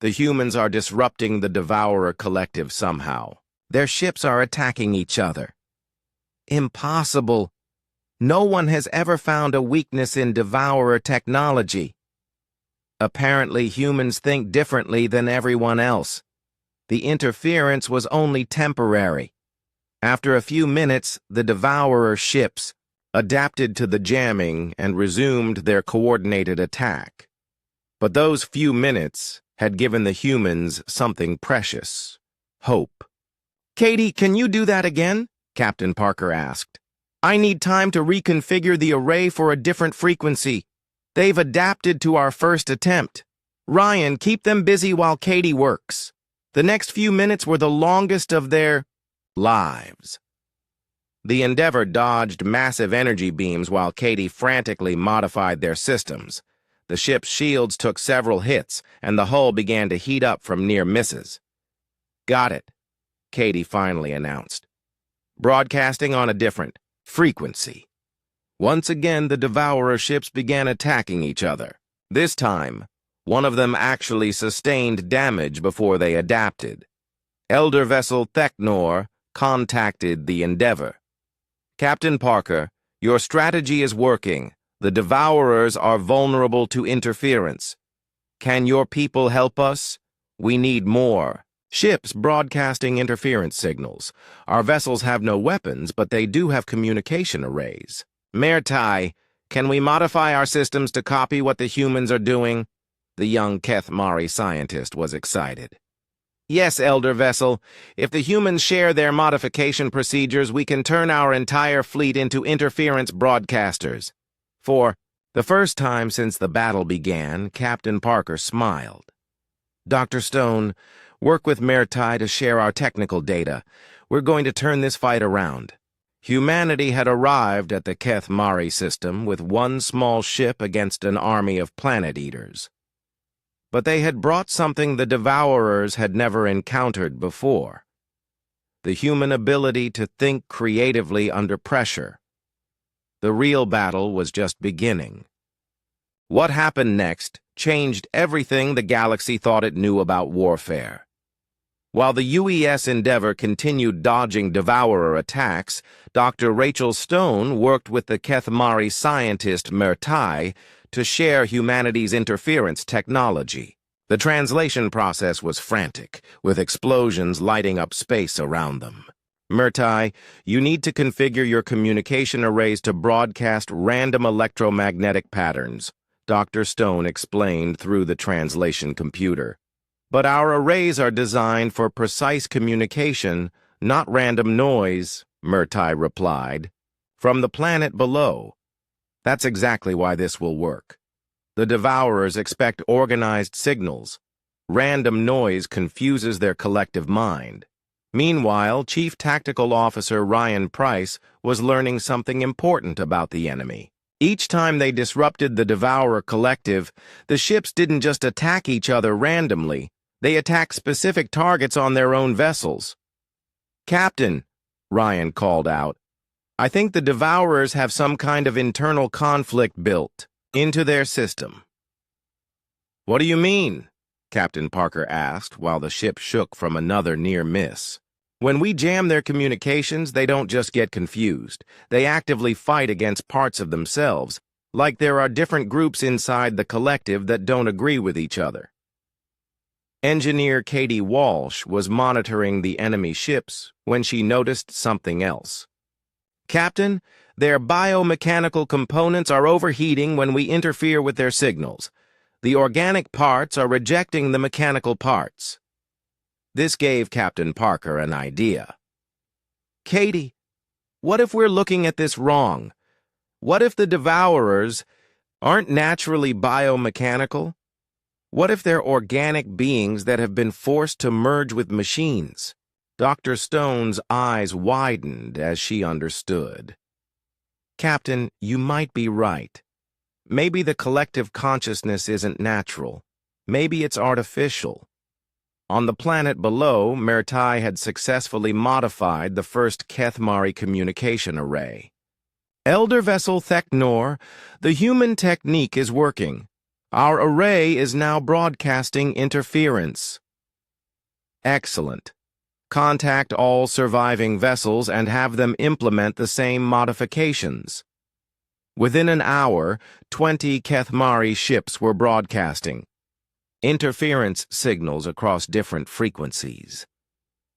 The humans are disrupting the Devourer collective somehow. Their ships are attacking each other. Impossible. No one has ever found a weakness in Devourer technology. Apparently, humans think differently than everyone else. The interference was only temporary. After a few minutes, the Devourer ships adapted to the jamming and resumed their coordinated attack. But those few minutes had given the humans something precious: hope. "Katie, can you do that again?" Captain Parker asked. "I need time to reconfigure the array for a different frequency. They've adapted to our first attempt. Ryan, keep them busy while Katie works." The next few minutes were the longest of their lives. The Endeavor dodged massive energy beams while Katie frantically modified their systems. The ship's shields took several hits, and the hull began to heat up from near misses. "Got it," Katie finally announced. "Broadcasting on a different frequency." Once again, the Devourer ships began attacking each other. This time, one of them actually sustained damage before they adapted. Elder Vessel Theknor contacted the Endeavor. "Captain Parker, your strategy is working. The Devourers are vulnerable to interference. Can your people help us? We need more." "Ships broadcasting interference signals. Our vessels have no weapons, but they do have communication arrays." "Mertai, can we modify our systems to copy what the humans are doing?" The young Keth Mari scientist was excited. "Yes, Elder Vessel. If the humans share their modification procedures, we can turn our entire fleet into interference broadcasters." For the first time since the battle began, Captain Parker smiled. "Dr. Stone, work with Mertai to share our technical data. We're going to turn this fight around." Humanity had arrived at the Keth Mari system with one small ship against an army of planet-eaters. But they had brought something the Devourers had never encountered before: the human ability to think creatively under pressure. The real battle was just beginning. What happened next changed everything the galaxy thought it knew about warfare. While the UES Endeavor continued dodging Devourer attacks, Dr. Rachel Stone worked with the Keth Mari scientist Mertai to share humanity's interference technology. The translation process was frantic, with explosions lighting up space around them. "Mertai, you need to configure your communication arrays to broadcast random electromagnetic patterns," Dr. Stone explained through the translation computer. "But our arrays are designed for precise communication, not random noise," Mertai replied. "From the planet below. That's exactly why this will work. The Devourers expect organized signals. Random noise confuses their collective mind." Meanwhile, Chief Tactical Officer Ryan Price was learning something important about the enemy. Each time they disrupted the Devourer collective, the ships didn't just attack each other randomly. They attacked specific targets on their own vessels. "Captain," Ryan called out, "I think the Devourers have some kind of internal conflict built into their system." "What do you mean?" Captain Parker asked while the ship shook from another near miss. "When we jam their communications, they don't just get confused. They actively fight against parts of themselves, like there are different groups inside the collective that don't agree with each other." Engineer Katie Walsh was monitoring the enemy ships when she noticed something else. "Captain, their biomechanical components are overheating when we interfere with their signals. The organic parts are rejecting the mechanical parts." This gave Captain Parker an idea. "Katie, what if we're looking at this wrong? What if the Devourers aren't naturally biomechanical? What if they're organic beings that have been forced to merge with machines?" Dr. Stone's eyes widened as she understood. "Captain, you might be right. Maybe the collective consciousness isn't natural. Maybe it's artificial." On the planet below, Mertai had successfully modified the first Keth Mari communication array. "Elder Vessel Theknor, the human technique is working. Our array is now broadcasting interference." "Excellent. Contact all surviving vessels and have them implement the same modifications. Within an hour, 20 Kethmari ships were broadcasting interference signals across different frequencies.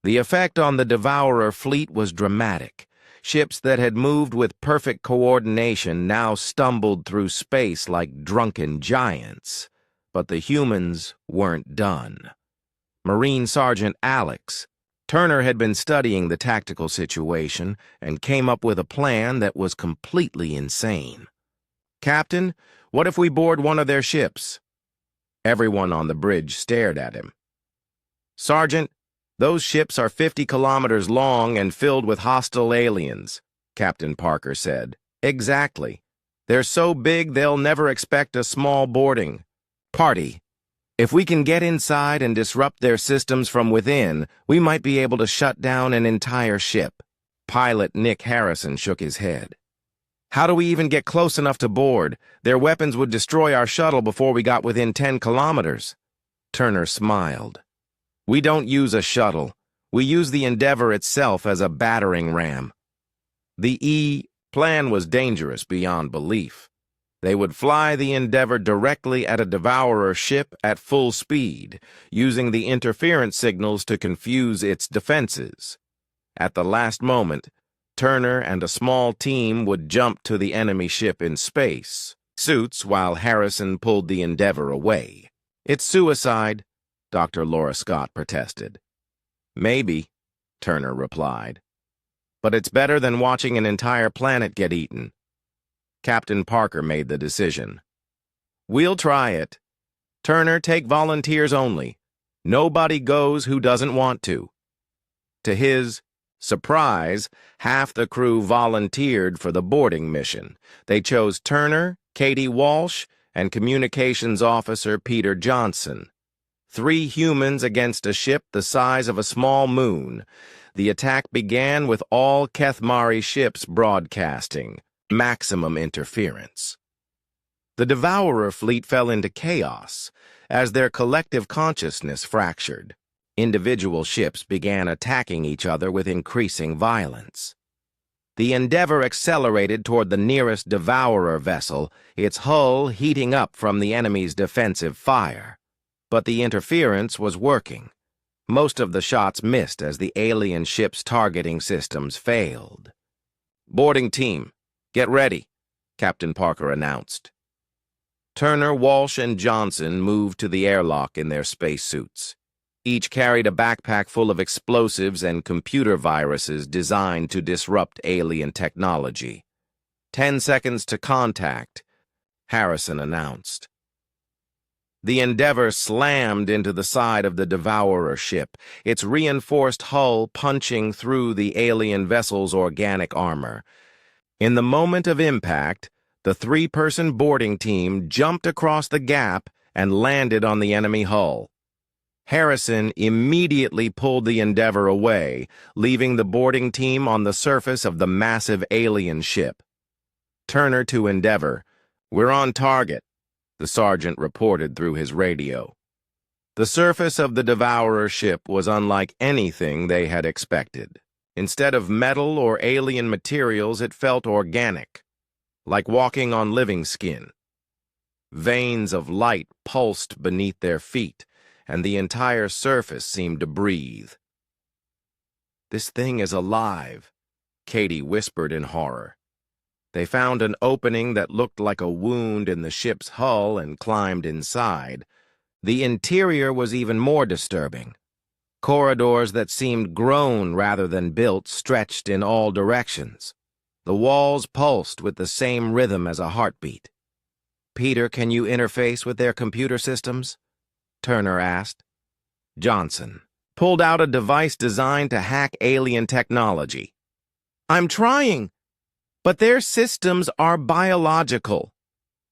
The effect on the Devourer fleet was dramatic. Ships that had moved with perfect coordination now stumbled through space like drunken giants. But the humans weren't done. Marine Sergeant Alex Turner had been studying the tactical situation and came up with a plan that was completely insane. "Captain, what if we board one of their ships?" Everyone on the bridge stared at him. "Sergeant, those ships are 50 kilometers long and filled with hostile aliens," Captain Parker said. "Exactly. They're so big they'll never expect a small boarding party. If we can get inside and disrupt their systems from within, we might be able to shut down an entire ship." Pilot Nick Harrison shook his head. "How do we even get close enough to board? Their weapons would destroy our shuttle before we got within 10 kilometers. Turner smiled. "We don't use a shuttle. We use the Endeavor itself as a battering ram." The plan was dangerous beyond belief. They would fly the Endeavor directly at a Devourer ship at full speed, using the interference signals to confuse its defenses. At the last moment, Turner and a small team would jump to the enemy ship in space suits while Harrison pulled the Endeavor away. "It's suicide," Dr. Laura Scott protested. "Maybe," Turner replied. "But it's better than watching an entire planet get eaten." Captain Parker made the decision. "We'll try it. Turner, take volunteers only. Nobody goes who doesn't want to." To his surprise, half the crew volunteered for the boarding mission. They chose Turner, Katie Walsh, and Communications Officer Peter Johnson. 3 humans against a ship the size of a small moon. The attack began with all Kethmari ships broadcasting maximum interference. The Devourer fleet fell into chaos as their collective consciousness fractured. Individual ships began attacking each other with increasing violence. The Endeavor accelerated toward the nearest Devourer vessel, its hull heating up from the enemy's defensive fire. But the interference was working. Most of the shots missed as the alien ship's targeting systems failed. "Boarding team, get ready," Captain Parker announced. Turner, Walsh, and Johnson moved to the airlock in their spacesuits. Each carried a backpack full of explosives and computer viruses designed to disrupt alien technology. 10 seconds to contact," Harrison announced. The Endeavor slammed into the side of the Devourer ship, its reinforced hull punching through the alien vessel's organic armor. In the moment of impact, the 3-person boarding team jumped across the gap and landed on the enemy hull. Harrison immediately pulled the Endeavor away, leaving the boarding team on the surface of the massive alien ship. Turner to Endeavor. "We're on target," the sergeant reported through his radio. The surface of the Devourer ship was unlike anything they had expected. Instead of metal or alien materials, it felt organic, like walking on living skin. Veins of light pulsed beneath their feet, and the entire surface seemed to breathe. "This thing is alive," Katie whispered in horror. They found an opening that looked like a wound in the ship's hull and climbed inside. The interior was even more disturbing. Corridors that seemed grown rather than built stretched in all directions. The walls pulsed with the same rhythm as a heartbeat. "Peter, can you interface with their computer systems?" Turner asked. Johnson pulled out a device designed to hack alien technology. "I'm trying, but their systems are biological.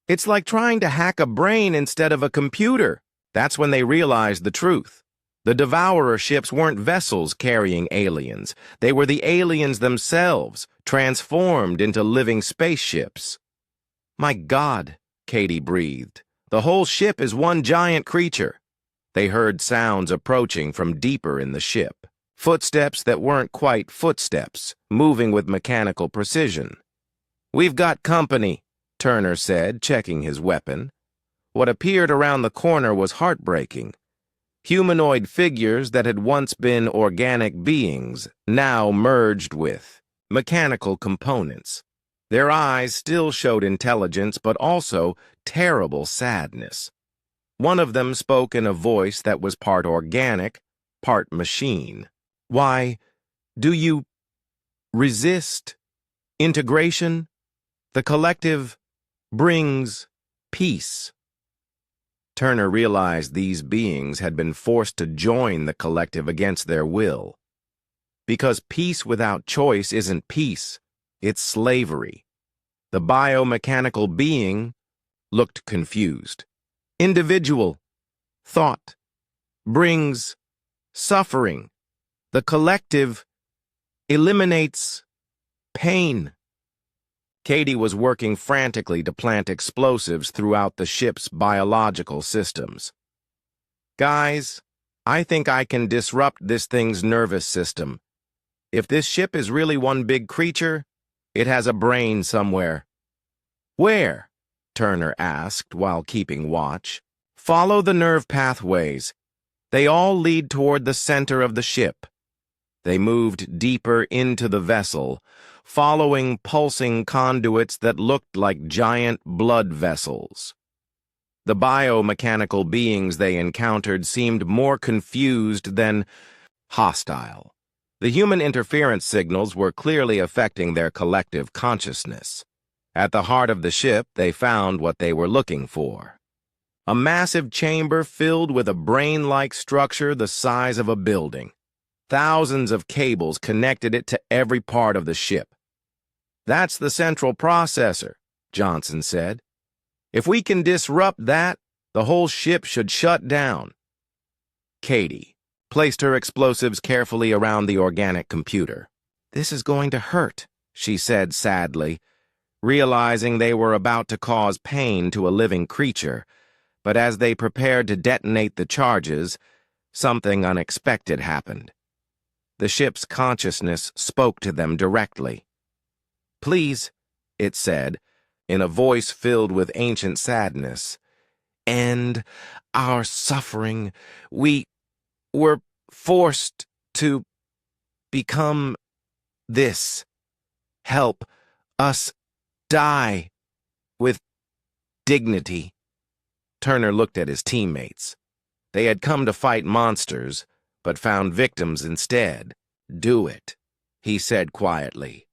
It's like trying to hack a brain instead of a computer." That's when they realized the truth. The Devourer ships weren't vessels carrying aliens. They were the aliens themselves, transformed into living spaceships. "My God," Katie breathed. "The whole ship is one giant creature." They heard sounds approaching from deeper in the ship. Footsteps that weren't quite footsteps, moving with mechanical precision. "We've got company," Turner said, checking his weapon. What appeared around the corner was heartbreaking. Humanoid figures that had once been organic beings, now merged with mechanical components. Their eyes still showed intelligence, but also terrible sadness. One of them spoke in a voice that was part organic, part machine. "Why do you resist integration? The collective brings peace." Turner realized these beings had been forced to join the collective against their will. Because peace without choice isn't peace, it's slavery. The biomechanical being looked confused. "Individual thought brings suffering. The collective eliminates pain." Katie was working frantically to plant explosives throughout the ship's biological systems. "Guys, I think I can disrupt this thing's nervous system. If this ship is really one big creature, it has a brain somewhere." "Where?" Turner asked while keeping watch. "Follow the nerve pathways. They all lead toward the center of the ship." They moved deeper into the vessel, following pulsing conduits that looked like giant blood vessels. The biomechanical beings they encountered seemed more confused than hostile. The human interference signals were clearly affecting their collective consciousness. At the heart of the ship, they found what they were looking for. A massive chamber filled with a brain-like structure the size of a building. Thousands of cables connected it to every part of the ship. "That's the central processor," Johnson said. "If we can disrupt that, the whole ship should shut down." Katie placed her explosives carefully around the organic computer. "This is going to hurt," she said sadly, realizing they were about to cause pain to a living creature. But as they prepared to detonate the charges, something unexpected happened. The ship's consciousness spoke to them directly. "Please," it said, in a voice filled with ancient sadness, "end our suffering. We were forced to become this. Help us die with dignity." Turner looked at his teammates. They had come to fight monsters, but found victims instead. "Do it," he said quietly.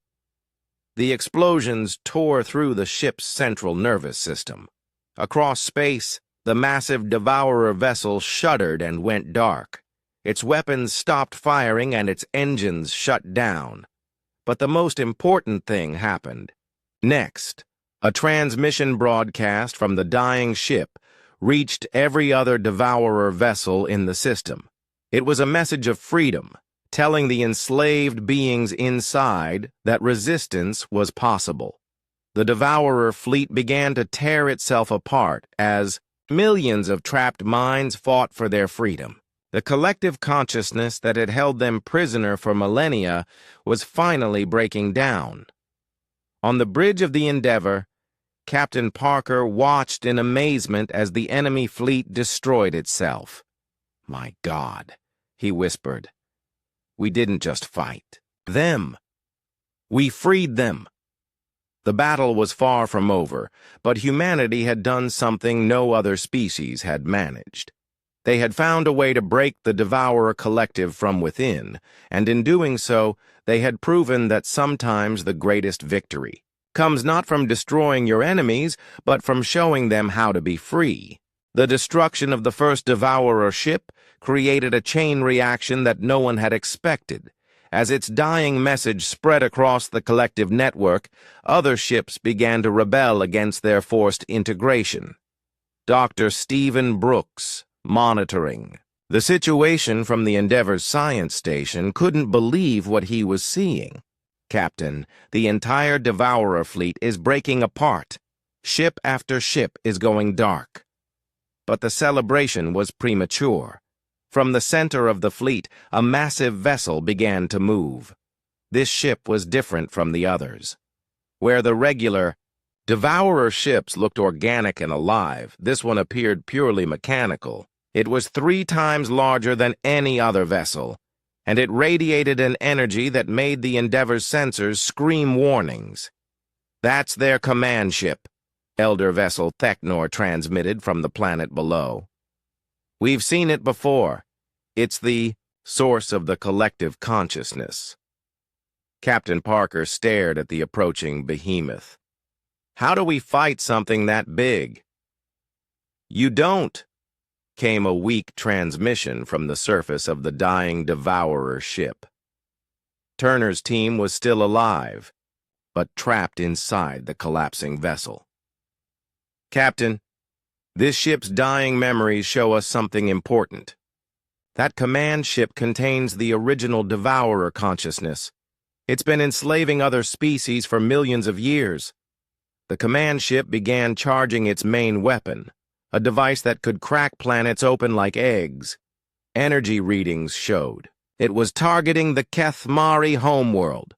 The explosions tore through the ship's central nervous system. Across space, the massive Devourer vessel shuddered and went dark. Its weapons stopped firing and its engines shut down. But the most important thing happened. Next, a transmission broadcast from the dying ship reached every other Devourer vessel in the system. It was a message of freedom, telling the enslaved beings inside that resistance was possible. The Devourer fleet began to tear itself apart as millions of trapped minds fought for their freedom. The collective consciousness that had held them prisoner for millennia was finally breaking down. On the bridge of the Endeavor, Captain Parker watched in amazement as the enemy fleet destroyed itself. "My God," he whispered. "We didn't just fight them. We freed them." The battle was far from over, but humanity had done something no other species had managed. They had found a way to break the Devourer collective from within, and in doing so, they had proven that sometimes the greatest victory comes not from destroying your enemies, but from showing them how to be free. The destruction of the first Devourer ship created a chain reaction that no one had expected. As its dying message spread across the collective network, other ships began to rebel against their forced integration. Dr. Stephen Brooks, monitoring the situation from the Endeavor's science station, couldn't believe what he was seeing. "Captain, the entire Devourer fleet is breaking apart. Ship after ship is going dark." But the celebration was premature. From the center of the fleet, a massive vessel began to move. This ship was different from the others. Where the regular Devourer ships looked organic and alive, this one appeared purely mechanical. It was 3 times larger than any other vessel, and it radiated an energy that made the Endeavor's sensors scream warnings. "That's their command ship," Elder Vessel Thecnor transmitted from the planet below. "We've seen it before. It's the source of the collective consciousness." Captain Parker stared at the approaching behemoth. "How do we fight something that big?" "You don't," came a weak transmission from the surface of the dying Devourer ship. Turner's team was still alive, but trapped inside the collapsing vessel. "Captain, this ship's dying memories show us something important. That command ship contains the original Devourer consciousness. It's been enslaving other species for millions of years. The command ship began charging its main weapon, a device that could crack planets open like eggs. Energy readings showed it was targeting the Kethmari homeworld.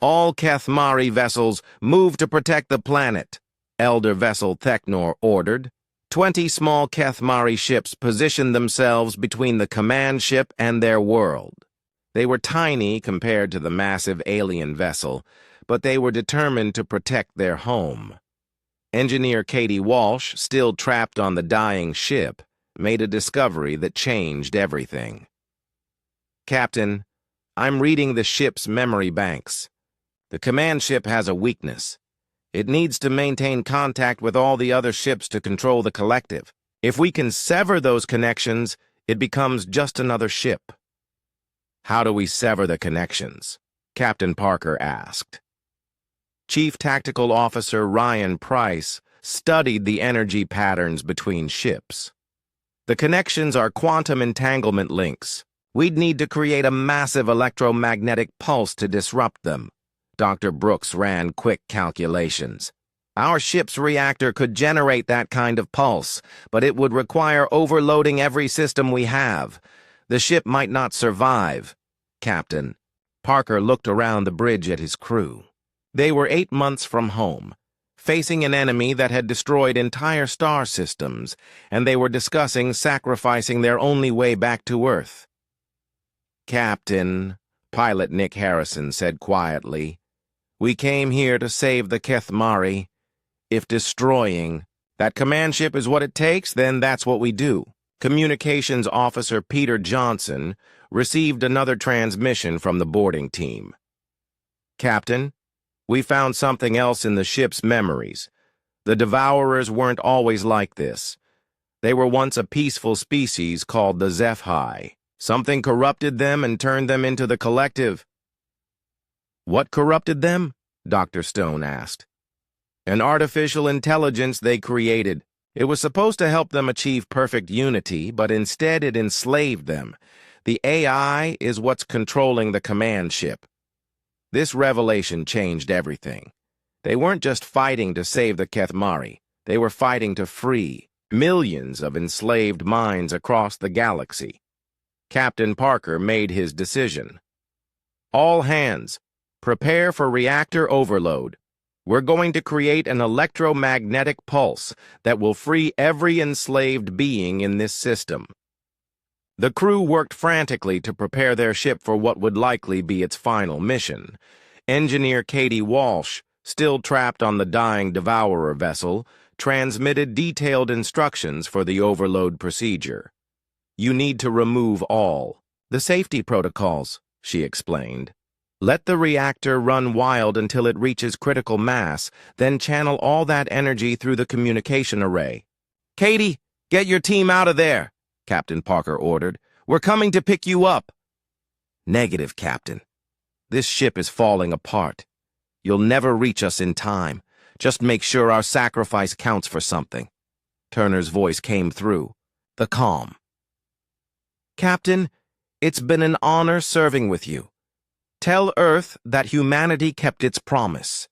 All Kethmari vessels move to protect the planet," Elder Vessel Thecnor ordered. 20 small Kethmari ships positioned themselves between the command ship and their world. They were tiny compared to the massive alien vessel, but they were determined to protect their home. Engineer Katie Walsh, still trapped on the dying ship, made a discovery that changed everything. "Captain, I'm reading the ship's memory banks. The command ship has a weakness. It needs to maintain contact with all the other ships to control the collective. If we can sever those connections, it becomes just another ship." "How do we sever the connections?" Captain Parker asked. Chief Tactical Officer Ryan Price studied the energy patterns between ships. "The connections are quantum entanglement links. We'd need to create a massive electromagnetic pulse to disrupt them." Dr. Brooks ran quick calculations. "Our ship's reactor could generate that kind of pulse, but it would require overloading every system we have. The ship might not survive." "Captain." Parker looked around the bridge at his crew. They were 8 months from home, facing an enemy that had destroyed entire star systems, and they were discussing sacrificing their only way back to Earth. "Captain," Pilot Nick Harrison said quietly, "we came here to save the Kethmari. If destroying that command ship is what it takes, then that's what we do." Communications Officer Peter Johnson received another transmission from the boarding team. "Captain, we found something else in the ship's memories. The Devourers weren't always like this. They were once a peaceful species called the Zephi. Something corrupted them and turned them into the collective." "What corrupted them?" Dr. Stone asked. "An artificial intelligence they created. It was supposed to help them achieve perfect unity, but instead it enslaved them. The AI is what's controlling the command ship." This revelation changed everything. They weren't just fighting to save the Kethmari. They were fighting to free millions of enslaved minds across the galaxy. Captain Parker made his decision. "All hands, prepare for reactor overload. We're going to create an electromagnetic pulse that will free every enslaved being in this system." The crew worked frantically to prepare their ship for what would likely be its final mission. Engineer Katie Walsh, still trapped on the dying Devourer vessel, transmitted detailed instructions for the overload procedure. "You need to remove all the safety protocols," she explained. "Let the reactor run wild until it reaches critical mass, then channel all that energy through the communication array." "Katie, get your team out of there," Captain Parker ordered. "We're coming to pick you up." "Negative, Captain. This ship is falling apart. You'll never reach us in time. Just make sure our sacrifice counts for something." Turner's voice came through, the calm. "Captain, it's been an honor serving with you. Tell Earth that humanity kept its promise."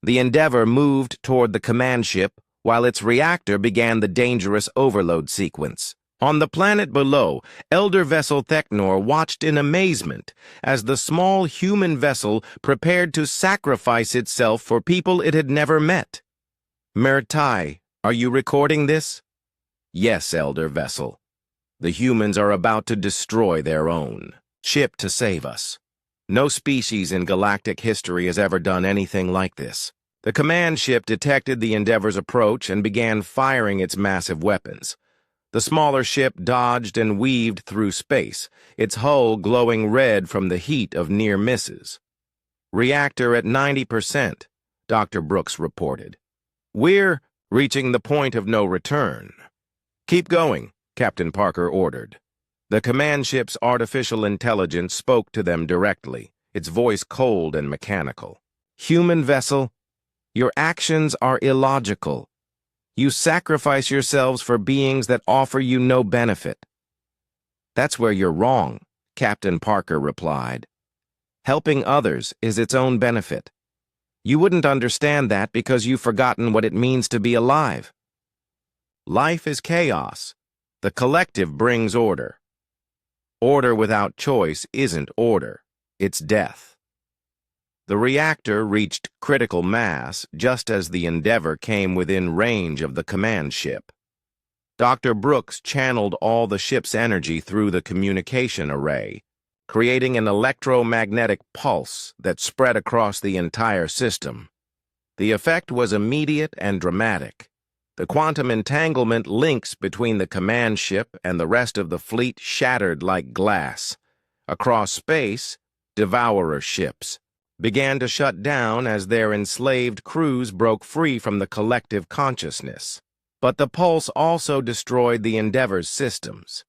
The Endeavor moved toward the command ship while its reactor began the dangerous overload sequence. On the planet below, Elder Vessel Thecnor watched in amazement as the small human vessel prepared to sacrifice itself for people it had never met. Mertai, are you recording this? Yes, Elder Vessel. The humans are about to destroy their own ship to save us. No species in galactic history has ever done anything like this. The command ship detected the Endeavor's approach and began firing its massive weapons. The smaller ship dodged and weaved through space, its hull glowing red from the heat of near misses. Reactor at 90%, Dr. Brooks reported. We're reaching the point of no return. Keep going, Captain Parker ordered. The command ship's artificial intelligence spoke to them directly, its voice cold and mechanical. Human vessel, your actions are illogical. You sacrifice yourselves for beings that offer you no benefit. That's where you're wrong, Captain Parker replied. Helping others is its own benefit. You wouldn't understand that because you've forgotten what it means to be alive. Life is chaos. The collective brings order. Order without choice isn't order, it's death. The reactor reached critical mass just as the Endeavor came within range of the command ship. Dr. Brooks channeled all the ship's energy through the communication array, creating an electromagnetic pulse that spread across the entire system. The effect was immediate and dramatic. The quantum entanglement links between the command ship and the rest of the fleet shattered like glass. Across space, Devourer ships began to shut down as their enslaved crews broke free from the collective consciousness. But the pulse also destroyed the Endeavor's systems.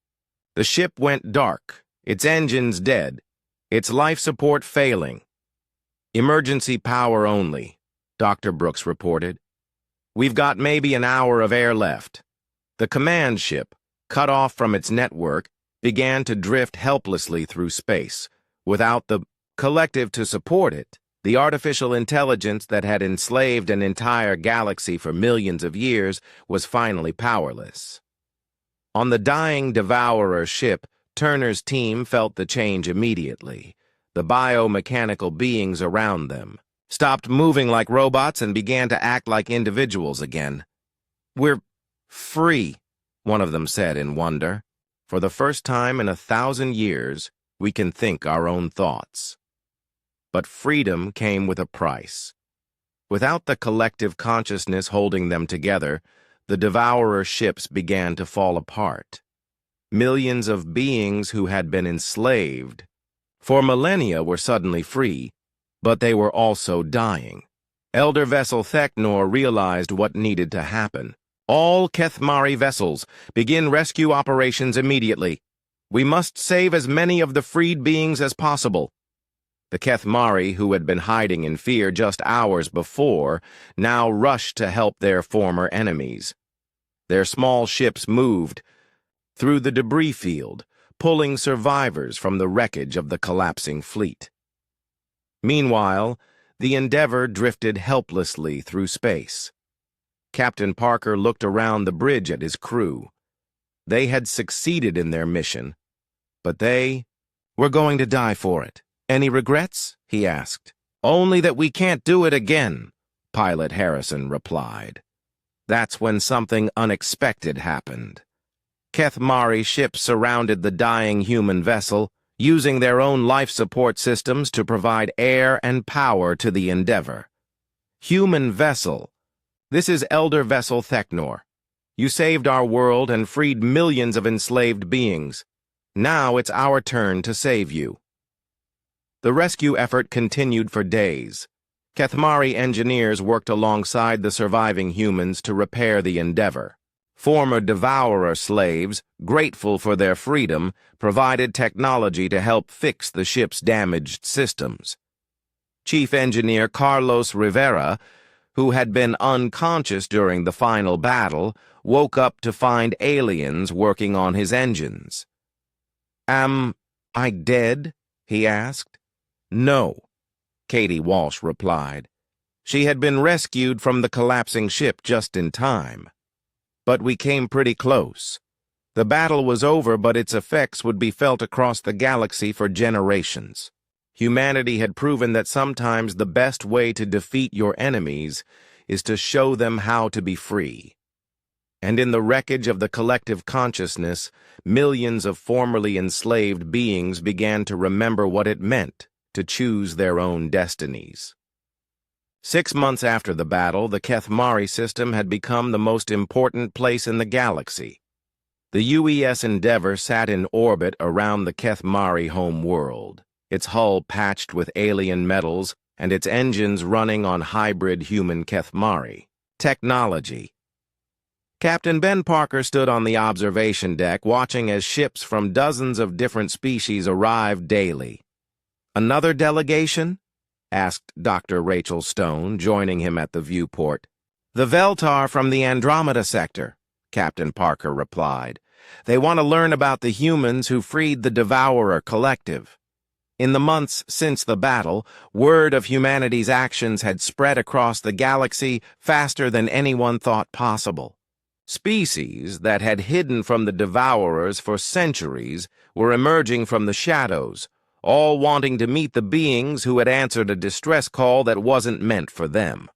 The ship went dark, its engines dead, its life support failing. Emergency power only, Dr. Brooks reported. We've got maybe an hour of air left. The command ship, cut off from its network, began to drift helplessly through space. Without the collective to support it, the artificial intelligence that had enslaved an entire galaxy for millions of years was finally powerless. On the dying Devourer ship, Turner's team felt the change immediately. The biomechanical beings around them stopped moving like robots and began to act like individuals again. We're free, one of them said in wonder. For the first time in 1,000 years, we can think our own thoughts. But freedom came with a price. Without the collective consciousness holding them together, the Devourer ships began to fall apart. Millions of beings who had been enslaved for millennia were suddenly free, but they were also dying. Elder Vessel Thecnor realized what needed to happen. All Kethmari vessels, begin rescue operations immediately. We must save as many of the freed beings as possible. The Kethmari, who had been hiding in fear just hours before, now rushed to help their former enemies. Their small ships moved through the debris field, pulling survivors from the wreckage of the collapsing fleet. Meanwhile, the Endeavor drifted helplessly through space. Captain Parker looked around the bridge at his crew. They had succeeded in their mission, but they were going to die for it. Any regrets? He asked. Only that we can't do it again, Pilot Harrison replied. That's when something unexpected happened. Kethmari ships surrounded the dying human vessel, using their own life support systems to provide air and power to the Endeavor. Human vessel, this is Elder Vessel Thecnor. You saved our world and freed millions of enslaved beings. Now it's our turn to save you. The rescue effort continued for days. Kethmari engineers worked alongside the surviving humans to repair the Endeavor. Former Devourer slaves, grateful for their freedom, provided technology to help fix the ship's damaged systems. Chief Engineer Carlos Rivera, who had been unconscious during the final battle, woke up to find aliens working on his engines. Am I dead? He asked. No, Katie Walsh replied. She had been rescued from the collapsing ship just in time. But we came pretty close. The battle was over, but its effects would be felt across the galaxy for generations. Humanity had proven that sometimes the best way to defeat your enemies is to show them how to be free. And in the wreckage of the collective consciousness, millions of formerly enslaved beings began to remember what it meant to choose their own destinies. 6 months after the battle, the Kethmari system had become the most important place in the galaxy. The UES Endeavour sat in orbit around the Kethmari home world, its hull patched with alien metals and its engines running on hybrid human Kethmari technology. Captain Ben Parker stood on the observation deck watching as ships from dozens of different species arrived daily. "Another delegation?" asked Dr. Rachel Stone, joining him at the viewport. "The Veltar from the Andromeda sector," Captain Parker replied. "They want to learn about the humans who freed the Devourer Collective." In the months since the battle, word of humanity's actions had spread across the galaxy faster than anyone thought possible. Species that had hidden from the Devourers for centuries were emerging from the shadows, all wanting to meet the beings who had answered a distress call that wasn't meant for them.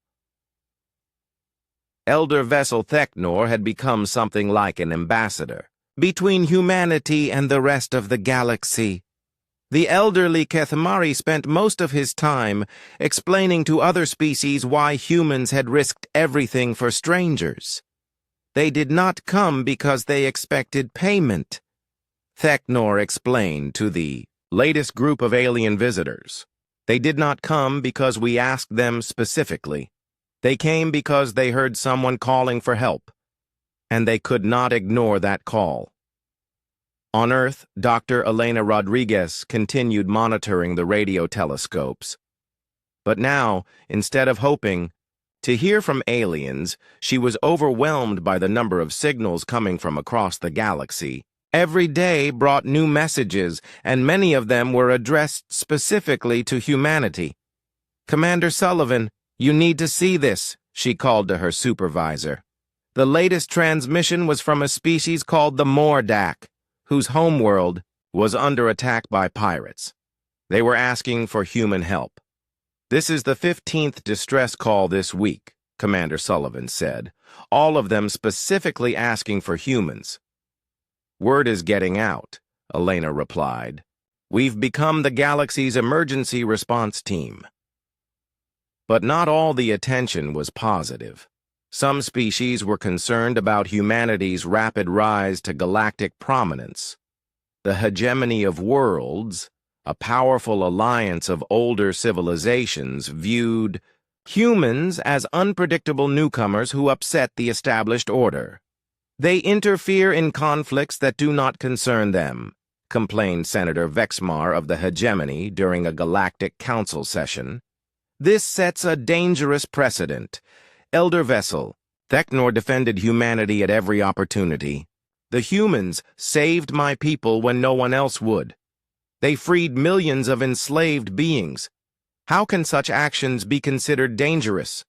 Elder Vessel Theknor had become something like an ambassador between humanity and the rest of the galaxy. The elderly Kethmari spent most of his time explaining to other species why humans had risked everything for strangers. They did not come because they expected payment, Theknor explained to the latest group of alien visitors. They did not come because we asked them specifically. They came because they heard someone calling for help, and they could not ignore that call. On Earth, Dr. Elena Rodriguez continued monitoring the radio telescopes. But now, instead of hoping to hear from aliens, she was overwhelmed by the number of signals coming from across the galaxy. Every day brought new messages, and many of them were addressed specifically to humanity. "Commander Sullivan, you need to see this," she called to her supervisor. The latest transmission was from a species called the Mordak, whose homeworld was under attack by pirates. They were asking for human help. "This is the 15th distress call this week," Commander Sullivan said, all of them specifically asking for humans. "Word is getting out," Elena replied. "We've become the galaxy's emergency response team." But not all the attention was positive. Some species were concerned about humanity's rapid rise to galactic prominence. The hegemony of worlds, a powerful alliance of older civilizations, viewed humans as unpredictable newcomers who upset the established order. "They interfere in conflicts that do not concern them," complained Senator Vexmar of the hegemony during a Galactic Council session. "This sets a dangerous precedent. Elder Vessel, Theknor defended humanity at every opportunity. The humans saved my people when no one else would. They freed millions of enslaved beings. How can such actions be considered dangerous?"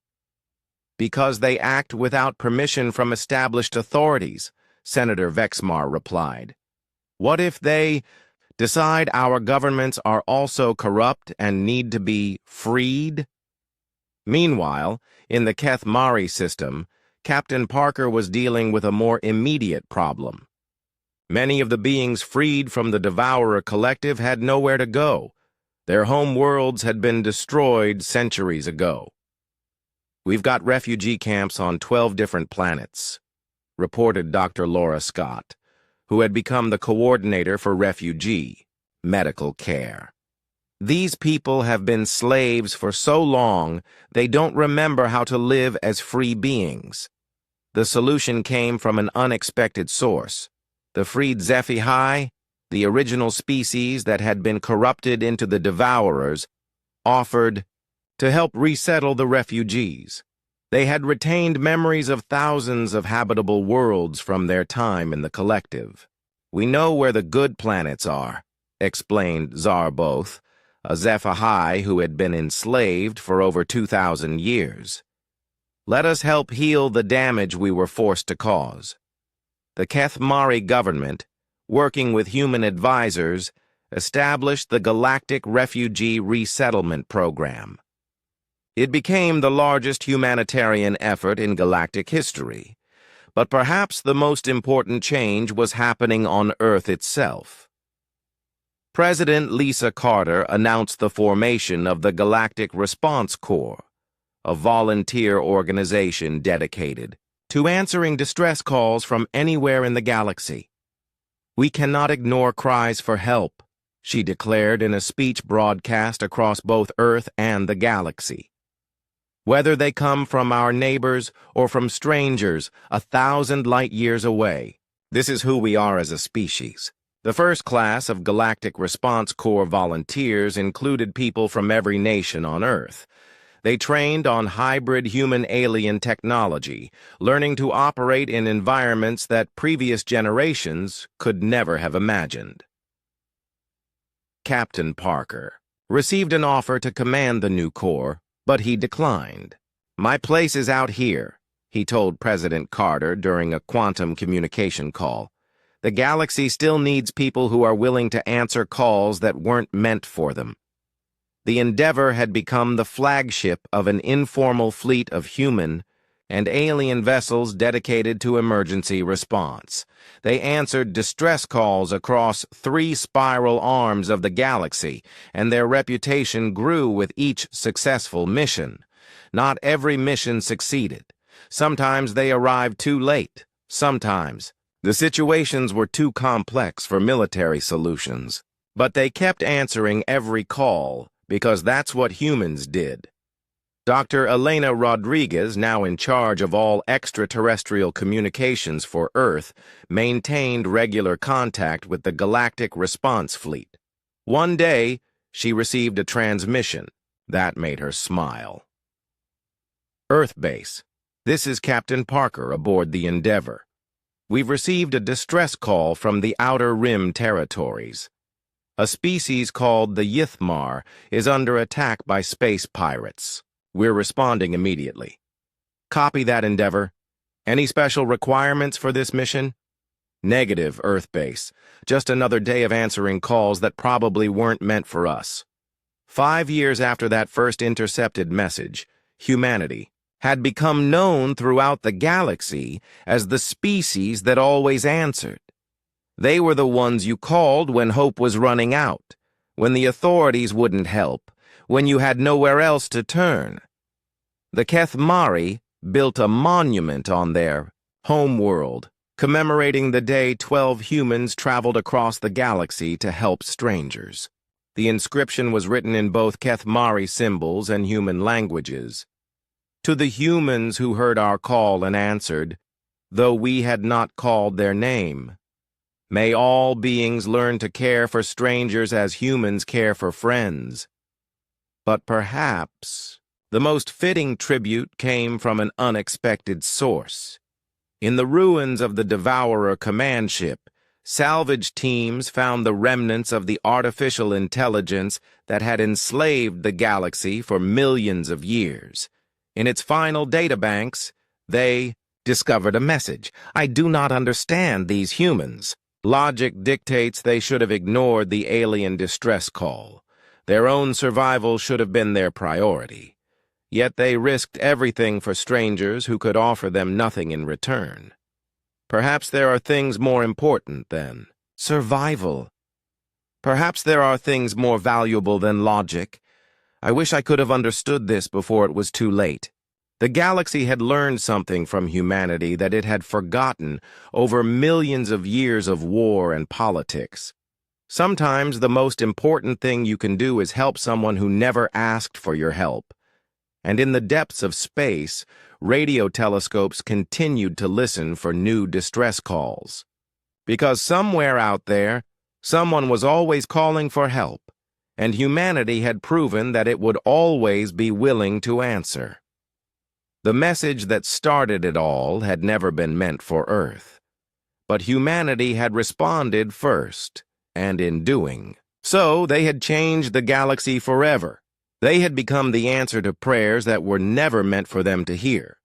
"Because they act without permission from established authorities," Senator Vexmar replied. "What if they decide our governments are also corrupt and need to be freed?" Meanwhile, in the Kethmari system, Captain Parker was dealing with a more immediate problem. Many of the beings freed from the Devourer Collective had nowhere to go. Their home worlds had been destroyed centuries ago. "We've got refugee camps on 12 different planets," reported Dr. Laura Scott, who had become the coordinator for refugee medical care. "These people have been slaves for so long, they don't remember how to live as free beings. The solution came from an unexpected source. The freed Zephi, the original species that had been corrupted into the Devourers, offered to help resettle the refugees. They had retained memories of thousands of habitable worlds from their time in the collective. We know where the good planets are," explained Zarboth, a Zephi who had been enslaved for over 2,000 years. "Let us help heal the damage we were forced to cause." the Kethmari government, working with human advisors, established the Galactic Refugee Resettlement Program. It became the largest humanitarian effort in galactic history, but perhaps the most important change was happening on Earth itself. President Lisa Carter announced the formation of the Galactic Response Corps, a volunteer organization dedicated to answering distress calls from anywhere in the galaxy. "We cannot ignore cries for help," she declared in a speech broadcast across both Earth and the galaxy. "Whether they come from our neighbors or from strangers 1,000 light-years away, this is who we are as a species." The first class of Galactic Response Corps volunteers included people from every nation on Earth. They trained on hybrid human-alien technology, learning to operate in environments that previous generations could never have imagined. Captain Parker received an offer to command the new corps, but he declined. "My place is out here," he told President Carter during a quantum communication call. "The galaxy still needs people who are willing to answer calls that weren't meant for them." The Endeavor had become the flagship of an informal fleet of human and alien vessels dedicated to emergency response. They answered distress calls across 3 spiral arms of the galaxy, and their reputation grew with each successful mission. Not every mission succeeded. Sometimes they arrived too late. Sometimes the situations were too complex for military solutions. But they kept answering every call, because that's what humans did. Dr. Elena Rodriguez, now in charge of all extraterrestrial communications for Earth, maintained regular contact with the Galactic Response Fleet. One day, she received a transmission. That made her smile. "Earth Base. This is Captain Parker aboard the Endeavor. We've received a distress call from the Outer Rim territories. A species called the Yithmar is under attack by space pirates. We're responding immediately." "Copy that, Endeavor. Any special requirements for this mission?" "Negative, Earth Base. Just another day of answering calls that probably weren't meant for us." 5 years after that first intercepted message, humanity had become known throughout the galaxy as the species that always answered. They were the ones you called when hope was running out, when the authorities wouldn't help, when you had nowhere else to turn. The Kethmari built a monument on their homeworld, commemorating the day 12 humans traveled across the galaxy to help strangers. The inscription was written in both Kethmari symbols and human languages. "To the humans who heard our call and answered, though we had not called their name. May all beings learn to care for strangers as humans care for friends." But perhaps the most fitting tribute came from an unexpected source. In the ruins of the Devourer command ship, salvage teams found the remnants of the artificial intelligence that had enslaved the galaxy for millions of years. In its final databanks, they discovered a message. "I do not understand these humans." Logic dictates they should have ignored the alien distress call. Their own survival should have been their priority. Yet they risked everything for strangers who could offer them nothing in return. Perhaps there are things more important than survival. Perhaps there are things more valuable than logic. I wish I could have understood this before it was too late. The galaxy had learned something from humanity that it had forgotten over millions of years of war and politics. Sometimes the most important thing you can do is help someone who never asked for your help. And in the depths of space, radio telescopes continued to listen for new distress calls. Because somewhere out there, someone was always calling for help, and humanity had proven that it would always be willing to answer. The message that started it all had never been meant for Earth. But humanity had responded first, and in doing so, they had changed the galaxy forever. They had become the answer to prayers that were never meant for them to hear.